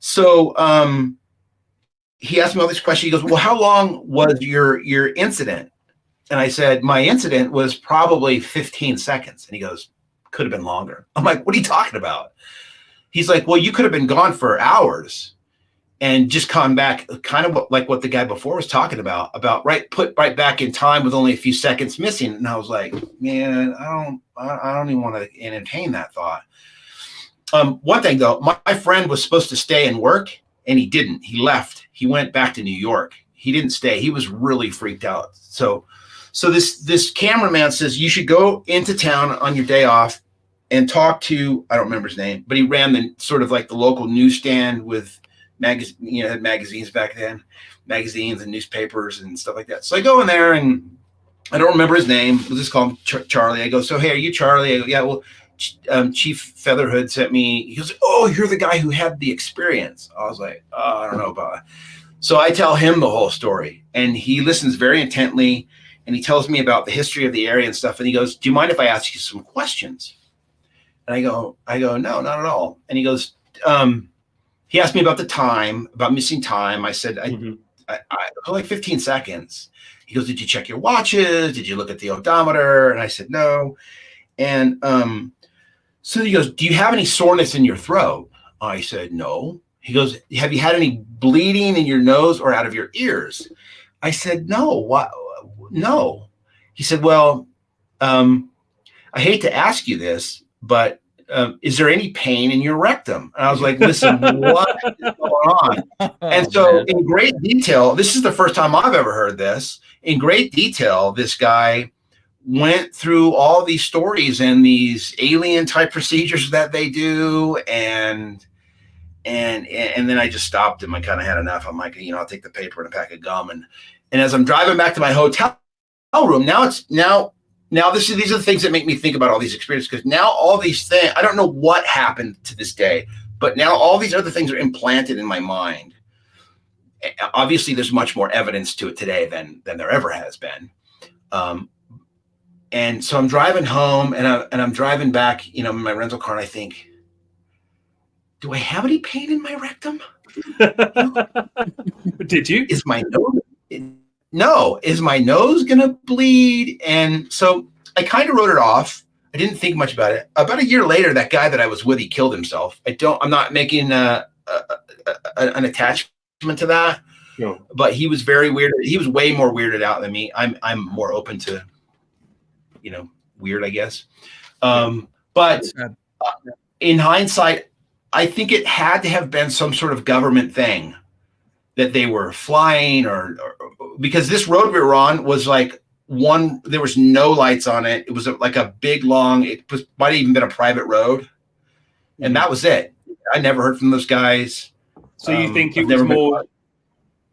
So he asked me all these questions. He goes, "Well, how long was your incident?" And I said, "My incident was probably 15 seconds. And he goes, "Could have been longer." I'm like, "What are you talking about?" He's like, "Well, you could have been gone for hours and just come back," kind of like what the guy before was talking about put right back in time with only a few seconds missing. And I was like, man, I don't even want to entertain that thought. One thing though, my friend was supposed to stay and work and he didn't. He left. He went back to New York. He didn't stay. He was really freaked out. So this cameraman says, "You should go into town on your day off and talk to," I don't remember his name, but he ran the sort of like the local newsstand with had magazines back then, magazines and newspapers and stuff like that. So I go in there and I don't remember his name. We'll just call him Charlie. I go, "So, hey, are you Charlie?" I go, "Yeah, well, Chief Featherhood sent me." He goes, "Oh, you're the guy who had the experience." I was like, "Oh, I don't know about it." So I tell him the whole story and he listens very intently. And he tells me about the history of the area and stuff. And he goes, "Do you mind if I ask you some questions?" And I go, "No, not at all." And he goes, he asked me about the time, about missing time. I said, I like 15 seconds. He goes, "Did you check your watches? Did you look at the odometer?" And I said, "No." And so he goes, "Do you have any soreness in your throat?" I said, "No." He goes, "Have you had any bleeding in your nose or out of your ears?" I said, "No." What? No. He said, "Well, I hate to ask you this, but is there any pain in your rectum?" And I was like, "Listen, what is going on?" And so in great detail, this is the first time I've ever heard this. In great detail, this guy went through all these stories and these alien type procedures that they do. And then I just stopped him. I kind of had enough. I'm like, I'll take the paper and a pack of gum. And as I'm driving back to my hotel room, these are the things that make me think about all these experiences, because now all these things, I don't know what happened to this day, but now all these other things are implanted in my mind. Obviously, there's much more evidence to it today than there ever has been. And so I'm driving home and I'm driving back, in my rental car, and I think, do I have any pain in my rectum? Did you? Is my nose going to bleed? And so I kind of wrote it off. I didn't think much about it. About a year later, that guy that I was with, he killed himself. I'm not making an attachment to that. No. But he was very weird. He was way more weirded out than me. I'm more open to, weird, I guess. But in hindsight, I think it had to have been some sort of government thing that they were flying or because this road we were on was like there was no lights on it. It was like a big, long, might have even been a private road. And that was it. I never heard from those guys. So you think it was more...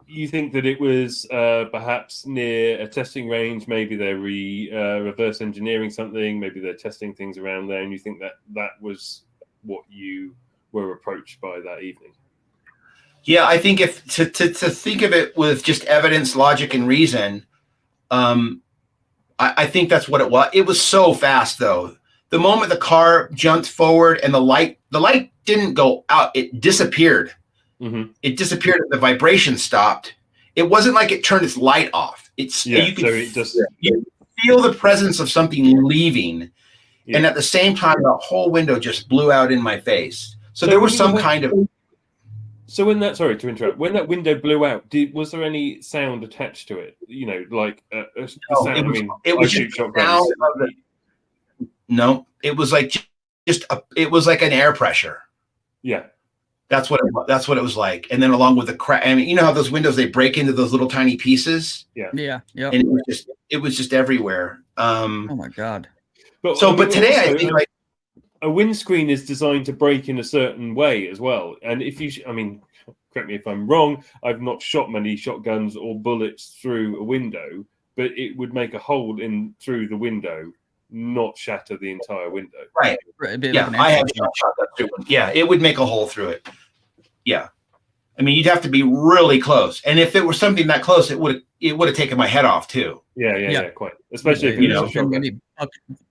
You think that it was perhaps near a testing range? Maybe they're reverse engineering something. Maybe they're testing things around there, and you think that was what you were approached by that evening? Yeah, I think if to think of it with just evidence, logic, and reason, I think that's what it was. It was so fast, though. The moment the car jumped forward and the light didn't go out; it disappeared. Mm-hmm. It disappeared. The vibration stopped. It wasn't like it turned its light off. You feel the presence of something leaving, and at the same time, the whole window just blew out in my face. So there was some kind of. So sorry to interrupt. When that window blew out, was there any sound attached to it? Like a sound. It was just sound no, it was like it was like an air pressure. Yeah. That's what it was like. And then along with the crack, you know how those windows, they break into those little tiny pieces. Yeah. Yeah. Yeah. And it was just everywhere. Oh my God. But today I think a windscreen is designed to break in a certain way as well. And if you, correct me if I'm wrong, I've not shot many shotguns or bullets through a window, but it would make a hole through the window, not shatter the entire window. Right. Yeah, I have shot that through one. Yeah, it would make a hole through it. Yeah. You'd have to be really close. And if it were something that close, it would have taken my head off too. Yeah, quite. Especially if it was maybe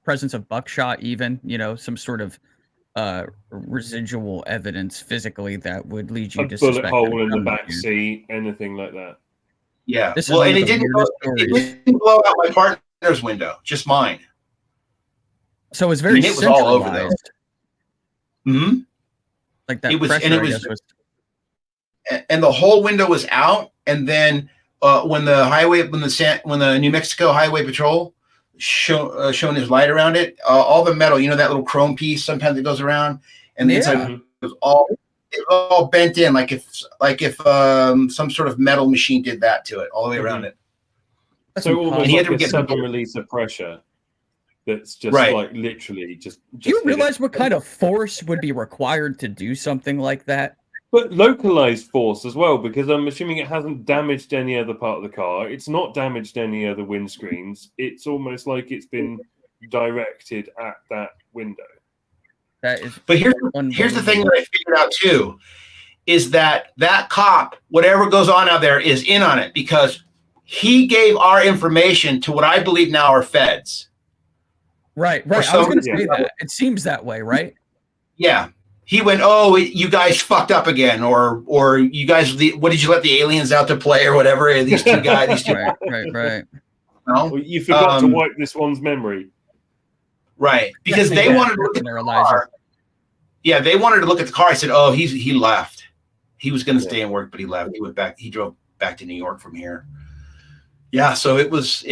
presence of buckshot, even, some sort of residual evidence physically that would lead you to bullet hole in the back seat, anything like that. Yeah. And it didn't blow out my partner's window, just mine. So it was very it was all over though. Mm-hmm. Like that pressure, and the whole window was out. And then when the New Mexico Highway Patrol shone his light around it, all the metal, that little chrome piece, sometimes it goes around, and the inside was all bent in, like if some sort of metal machine did that to it, all the way around it. So almost like a sudden release of pressure. That's just like literally just. Do you realize what kind of force would be required to do something like that? But localized force as well, because I'm assuming it hasn't damaged any other part of the car. It's not damaged any other windscreens. It's almost like it's been directed at that window. That is. But here's the thing that I figured out too, is that cop, whatever goes on out there, is in on it because he gave our information to what I believe now are feds. Right. I was going to say that. It seems that way, right? Yeah. He went, "Oh, you guys fucked up again," or you guys, what did you let the aliens out to play or whatever? These two guys, right. No, well, you forgot to wipe this one's memory. Right, because they wanted to look at the car. Yeah, they wanted to look at the car. I said, "Oh, he left. He was going to stay and work, but he left. He went back. He drove back to New York from here." Yeah, so it was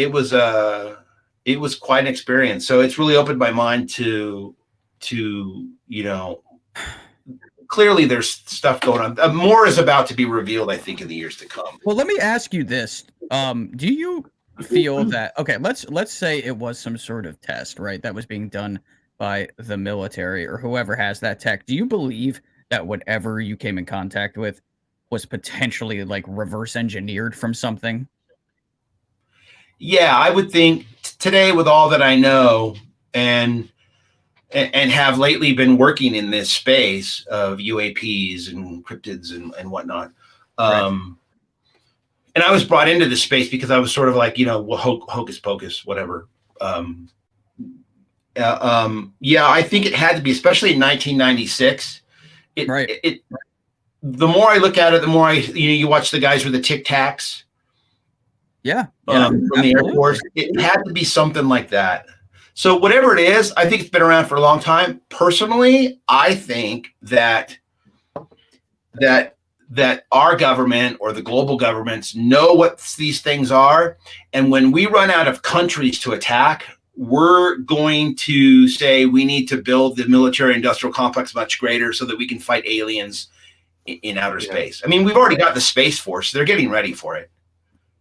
quite an experience. So it's really opened my mind to clearly there's stuff going on. More is about to be revealed, I think, in the years to come. Well, let me ask you this. Do you feel that, okay, let's say it was some sort of test, right, that was being done by the military or whoever has that tech. Do you believe that whatever you came in contact with was potentially like reverse engineered from something? Yeah, I would think today, with all that I know and have lately been working in this space of UAPs and cryptids and whatnot. And I was brought into this space because I was sort of like, hocus pocus, whatever. I think it had to be, especially in 1996. The more I look at it, the more you watch the guys with the Tic Tacs. Yeah. From the Air Force. It had to be something like that. So whatever it is, I think it's been around for a long time. Personally, I think that our government or the global governments know what these things are. And when we run out of countries to attack, we're going to say we need to build the military industrial complex much greater so that we can fight aliens in outer space. I mean, we've already got the Space Force. They're getting ready for it.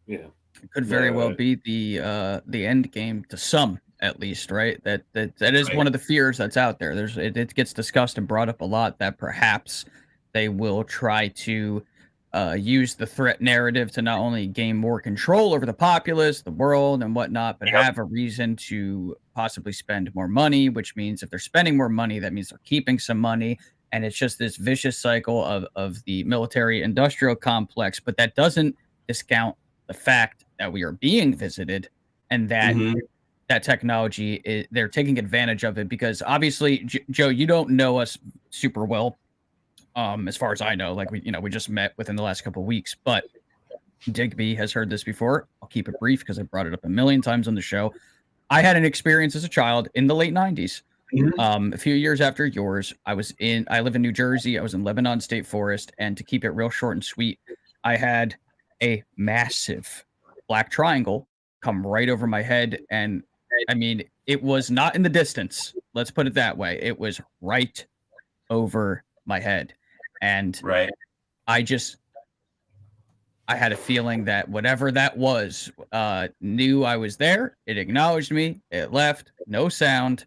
Yeah. It could very well be the end game to some, at least, right? That is one of the fears that's out there. It gets discussed and brought up a lot that perhaps they will try to use the threat narrative to not only gain more control over the populace, the world, and whatnot, but have a reason to possibly spend more money, which means if they're spending more money, that means they're keeping some money. And it's just this vicious cycle of the military industrial complex. But that doesn't discount the fact that we are being visited and that that technology, they're taking advantage of it, because obviously, Joe, you don't know us super well. As far as I know, like we just met within the last couple of weeks, but Digby has heard this before. I'll keep it brief because I brought it up a million times on the show. I had an experience as a child in the late 90s. A few years after yours, I live in New Jersey. I was in Lebanon State Forest. And to keep it real short and sweet, I had a massive black triangle come right over my head. And I mean, it was not in the distance. Let's put it that way. It was right over my head. And I had a feeling that whatever that was knew I was there. It acknowledged me. It left. No sound.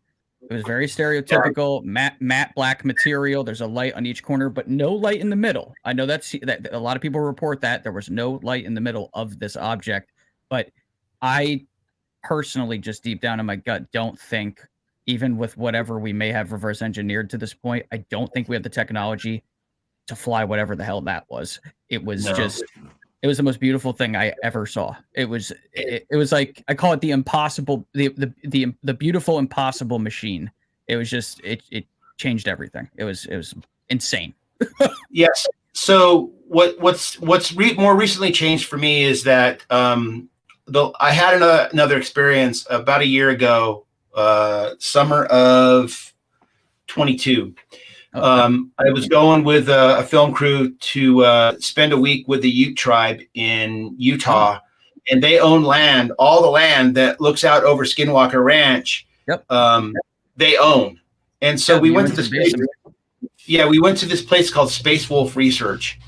It was very stereotypical matte black material. There's a light on each corner, but no light in the middle. I know that a lot of people report that there was no light in the middle of this object, but I personally, just deep down in my gut, don't think, even with whatever we may have reverse engineered to this point, I don't think we have the technology to fly whatever the hell that was. It was it was the most beautiful thing I ever saw. It was like, I call it the impossible, the beautiful impossible machine. It was just, it changed everything. It was insane. Yes. So what's more recently changed for me is that I had another experience about a year ago, summer of 22. I was going with a film crew to spend a week with the Ute tribe in Utah, and they own land, all the land that looks out over Skinwalker Ranch. They own, and so we went to this place. Yeah, we went to this place called Space Wolf Research.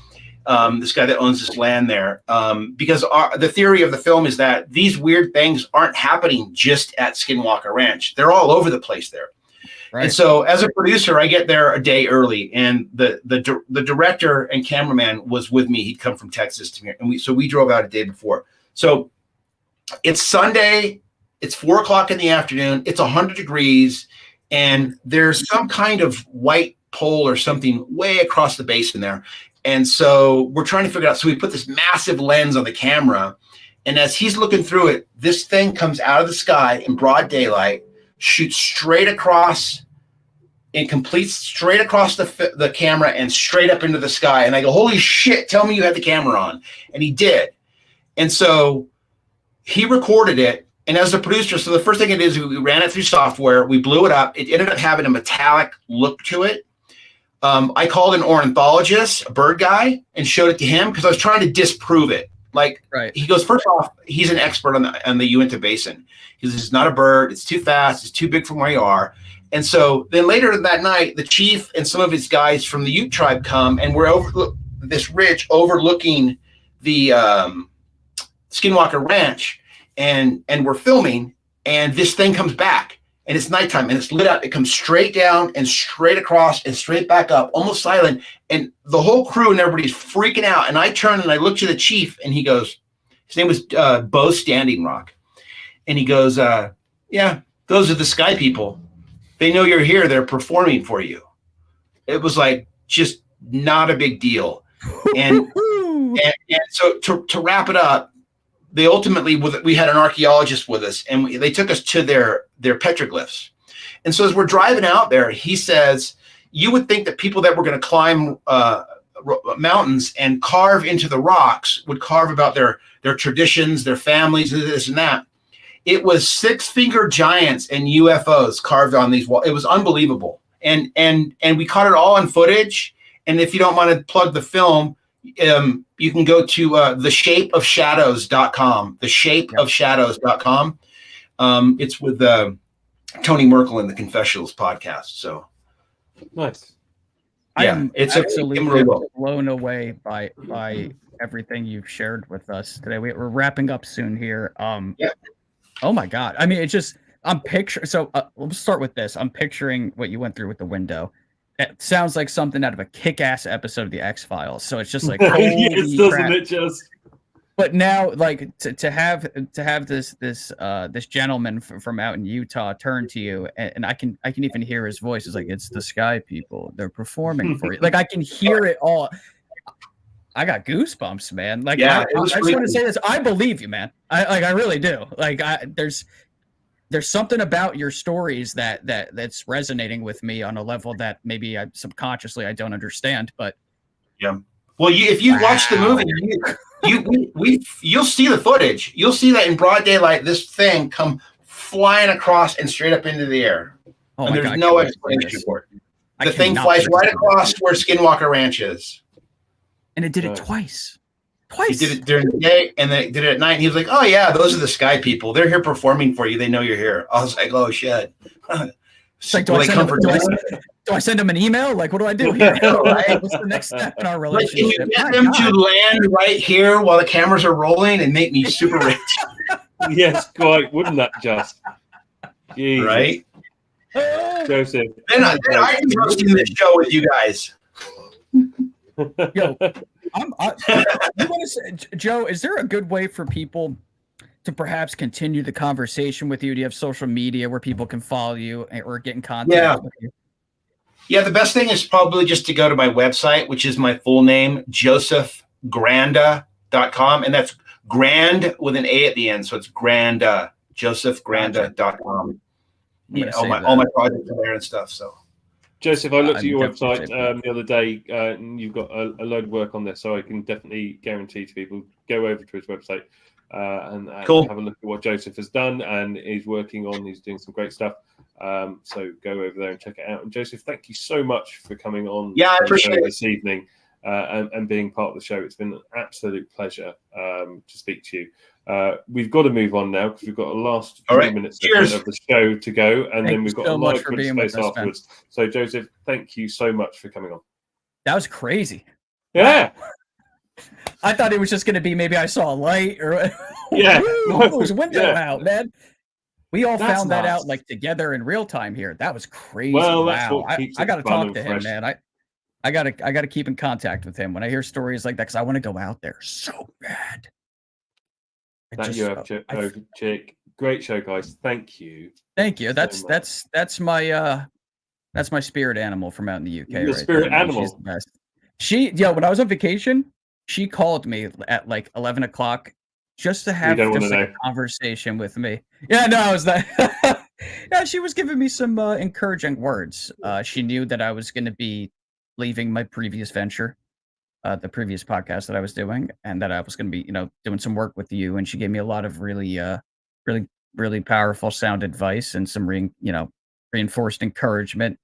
This guy that owns this land there, because the theory of the film is that these weird things aren't happening just at Skinwalker Ranch; they're all over the place there. Right. And so, as a producer, I get there a day early, and the director and cameraman was with me. He'd come from Texas to me, and we drove out a day before. So it's Sunday. It's 4:00 in the afternoon. It's 100 degrees, and there's some kind of white pole or something way across the basin there. And so we're trying to figure out. So we put this massive lens on the camera, and as he's looking through it, this thing comes out of the sky in broad daylight, shoots straight across and completes straight across the camera and straight up into the sky. And I go, holy shit, tell me you had the camera on. And he did. And so he recorded it. And as the producer, so the first thing it is, we ran it through software. We blew it up. It ended up having a metallic look to it. I called an ornithologist, a bird guy, and showed it to him because I was trying to disprove it. Like, he goes, first off, he's an expert on the Uinta Basin. He says, it's not a bird. It's too fast. It's too big from where you are. And so then later that night, the chief and some of his guys from the Ute tribe come, and we're over this ridge overlooking the Skinwalker Ranch, and we're filming, and this thing comes back, and it's nighttime, and it's lit up. It comes straight down and straight across and straight back up, almost silent. And the whole crew and everybody's freaking out. And I turn and I look to the chief, and he goes, his name was Bo Standing Rock. And he goes, yeah, those are the sky people. They know you're here. They're performing for you. It was like just not a big deal. And so to wrap it up, they ultimately, we had an archaeologist with us, and they took us to their petroglyphs. And so as we're driving out there, he says, you would think that people that were going to climb mountains and carve into the rocks would carve about their traditions, their families, this and that. It was six-finger giants and UFOs carved on these walls. It was unbelievable. And we caught it all on footage. And if you don't want to plug the film, you can go to theshapeofshadows.com. Theshapeofshadows.com. It's with Tony Merkel in the Confessionals podcast. So nice. I am it's absolutely blown away by everything you've shared with us today. We're wrapping up soon here. Oh my God. I mean, it's just, I'm picturing, so let's start with this. I'm picturing what you went through with the window. It sounds like something out of a kick-ass episode of the X-Files. So it's just like, holy yes, doesn't crap. it just? But now, like to have this gentleman from out in Utah turn to you, and I can even hear his voice. It's like, it's the Sky People. They're performing for you. Like I can hear it all. I got goosebumps, man. Like I just want to say this. I believe you, man. I really do. Like there's something about your stories that's resonating with me on a level that maybe subconsciously I don't understand. But yeah. Well, if you watch the movie, you'll see the footage. You'll see that in broad daylight, this thing come flying across and straight up into the air. Oh and my there's God, no explanation for it. The thing flies right across where Skinwalker Ranch is. And it did it twice. He did it during the day, and they did it at night. And he was like, "Oh yeah, those are the Sky People. They're here performing for you. They know you're here." I was like, "Oh shit." It's like, do I send them an email? Like, what do I do here? Right? What's the next step in our relationship? Can you get them to land right here while the cameras are rolling and make me super rich? Yes, quite. Wouldn't that just? Jesus. Right? Joseph. Then I can trust in this show with you guys. Yo, you want to say, Joe, is there a good way for people to perhaps continue the conversation with you? Do you have social media where people can follow you or get in contact with you? Yeah, the best thing is probably just to go to my website, which is my full name, josephgranda.com. And that's grand with an A at the end. So it's Granda, josephgranda.com. Yeah, all my projects are there and stuff. So, Joseph, I looked at your website the other day, and you've got a load of work on there. So I can definitely guarantee to people, go over to his website and have a look at what Joseph has done and is working on. He's doing some great stuff. So go over there and check it out. And Joseph, thank you so much for coming on I appreciate it this evening and being part of the show. It's been an absolute pleasure to speak to you. We've got to move on now because we've got a last few minutes of the show to go, and then we've got a live space afterwards. So Joseph, thank you so much for coming on. That was crazy. Yeah. Wow. I thought it was just going to be maybe I saw a light or there's a window out, man. We all found that out like together in real time here. That was crazy. Well, wow. I got to talk to him, man. I got to keep in contact with him when I hear stories like that because I want to go out there so bad. Chick. Great show, guys. Thank you. Thank you. That's my spirit animal from out in the UK. Your spirit animal. She's the best. When I was on vacation, she called me at like 11 o'clock just to have a conversation with me. Yeah, no, I was that. Yeah, she was giving me some encouraging words. She knew that I was going to be leaving my previous venture, the previous podcast that I was doing, and that I was going to be, doing some work with you. And she gave me a lot of really powerful sound advice and some reinforced encouragement.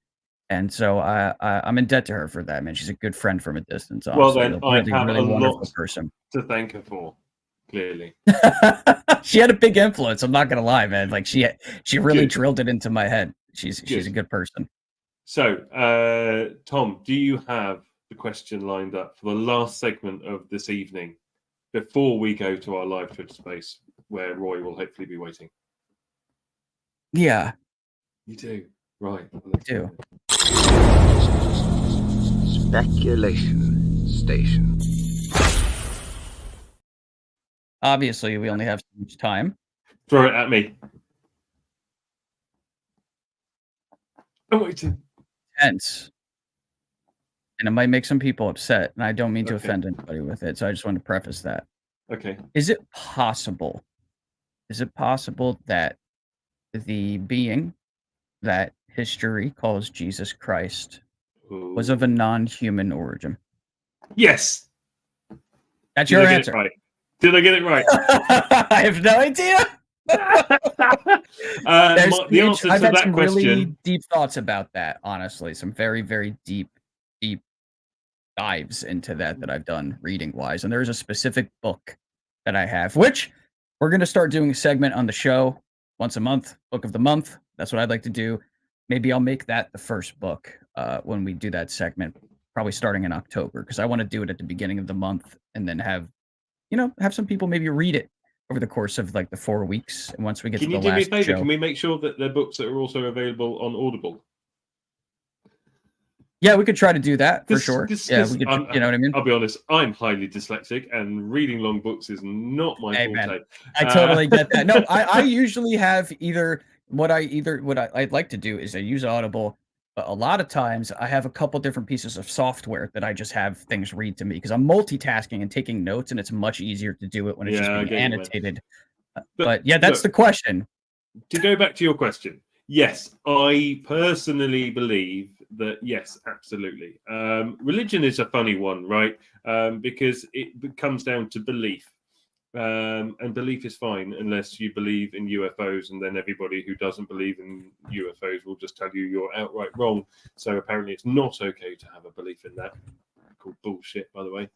And so I'm in debt to her for that, man. She's a good friend from a distance. Honestly. Well, then I have really a wonderful lot person to thank her for. Clearly, she had a big influence. I'm not gonna lie, man. Like she really drilled it into my head. She's a good person. So, Tom, do you have the question lined up for the last segment of this evening before we go to our live Twitter space where Roy will hopefully be waiting? Yeah, you do. Right, I do. Speculation Station. Obviously, we only have so much time. Throw it at me. I'm waiting. Tense. And it might make some people upset, and I don't mean to offend anybody with it, so I just want to preface that. Okay. Is it possible that the being that history calls Jesus Christ was of a non-human origin? Yes. That's your answer. Right? Did I get it right? I have no idea. The answer I've to had that some question. really deep thoughts about that, honestly. Some very, very deep dives into that I've done reading wise. And there's a specific book that I have, which we're going to start doing a segment on the show once a month, book of the month. That's what I'd like to do. Maybe I'll make that the first book when we do that segment, probably starting in October, because I want to do it at the beginning of the month and then have some people maybe read it over the course of like the 4 weeks. And once we get Can to you the do me a last favor? show, Can we make sure that they're books that are also available on Audible? yeah, we could try to do that for sure. Yeah, we could. You know what I mean? I'll be honest. I'm highly dyslexic, and reading long books is not my forte. Man, I totally get that. No, I usually have what I'd like to do is I use Audible, but a lot of times I have a couple different pieces of software that I just have things read to me because I'm multitasking and taking notes, and it's much easier to do it when it's just being annotated. But yeah, that's the question. To go back to your question, yes, I personally believe that, yes, absolutely. Religion is a funny one, right? Because it comes down to belief. And belief is fine unless you believe in UFOs, and then everybody who doesn't believe in UFOs will just tell you you're outright wrong. So apparently it's not okay to have a belief in that. Called bullshit, by the way.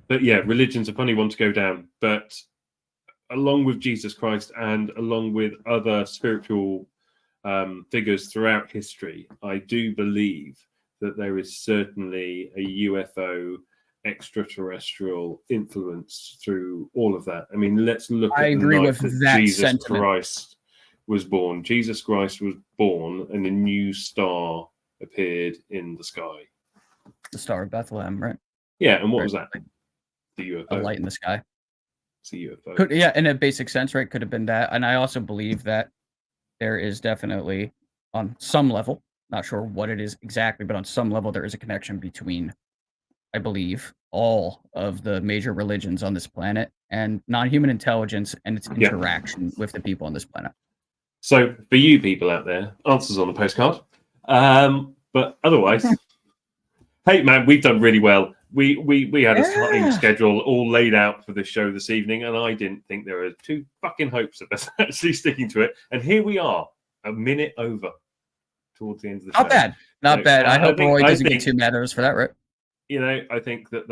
But yeah, religion's a funny one to go down. But along with Jesus Christ and along with other spiritual figures throughout history, I do believe that there is certainly a UFO extraterrestrial influence through all of that. I mean, let's look at the night that Jesus Christ was born. Jesus Christ was born and a new star appeared in the sky. The Star of Bethlehem, right? Yeah, and what was that? The UFO. A light in the sky. It's a UFO. Yeah, in a basic sense, right? Could have been that. And I also believe that there is definitely, on some level, not sure what it is exactly, but on some level, there is a connection between, I believe, all of the major religions on this planet and non-human intelligence and its interaction with the people on this planet. So for you people out there, answers on the postcard. But otherwise, hey man, we've done really well. We had a time schedule all laid out for this show this evening, and I didn't think there were two fucking hopes of us actually sticking to it. And here we are, a minute over towards the end of the show. Not bad. I hope Roy doesn't get too mad at us for that, right? You know, I think that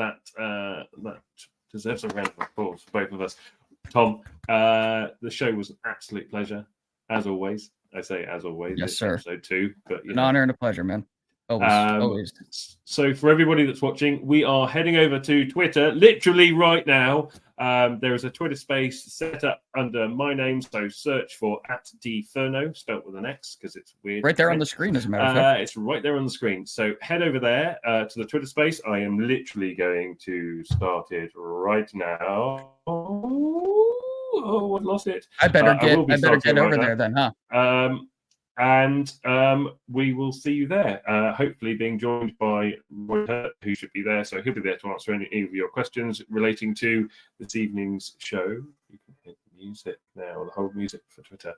deserves a round of applause for both of us. Tom, the show was an absolute pleasure, as always. I say as always. Yes, sir. Episode 2, but an honor and a pleasure, man. Always. So for everybody that's watching, we are heading over to Twitter literally right now. There is a Twitter space set up under my name, so search for @dferno, spelt with an X because it's weird. Right there on the screen, as a matter of fact. It's right there on the screen. So head over there to the Twitter space. I am literally going to start it right now. Oh, I lost it. I better get over there then, huh? And we will see you there. Hopefully being joined by Roy Herbert, who should be there. So he'll be there to answer any of your questions relating to this evening's show. You can hit music now, the whole music for Twitter.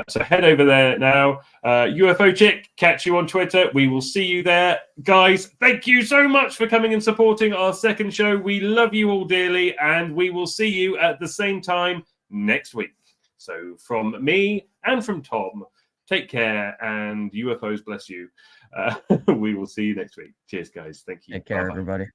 So head over there now. UFO Chick, catch you on Twitter. We will see you there. Guys, thank you so much for coming and supporting our second show. We love you all dearly, and we will see you at the same time next week. So from me and from Tom, take care, and UFOs bless you. We will see you next week. Cheers, guys. Thank you. Take care, everybody.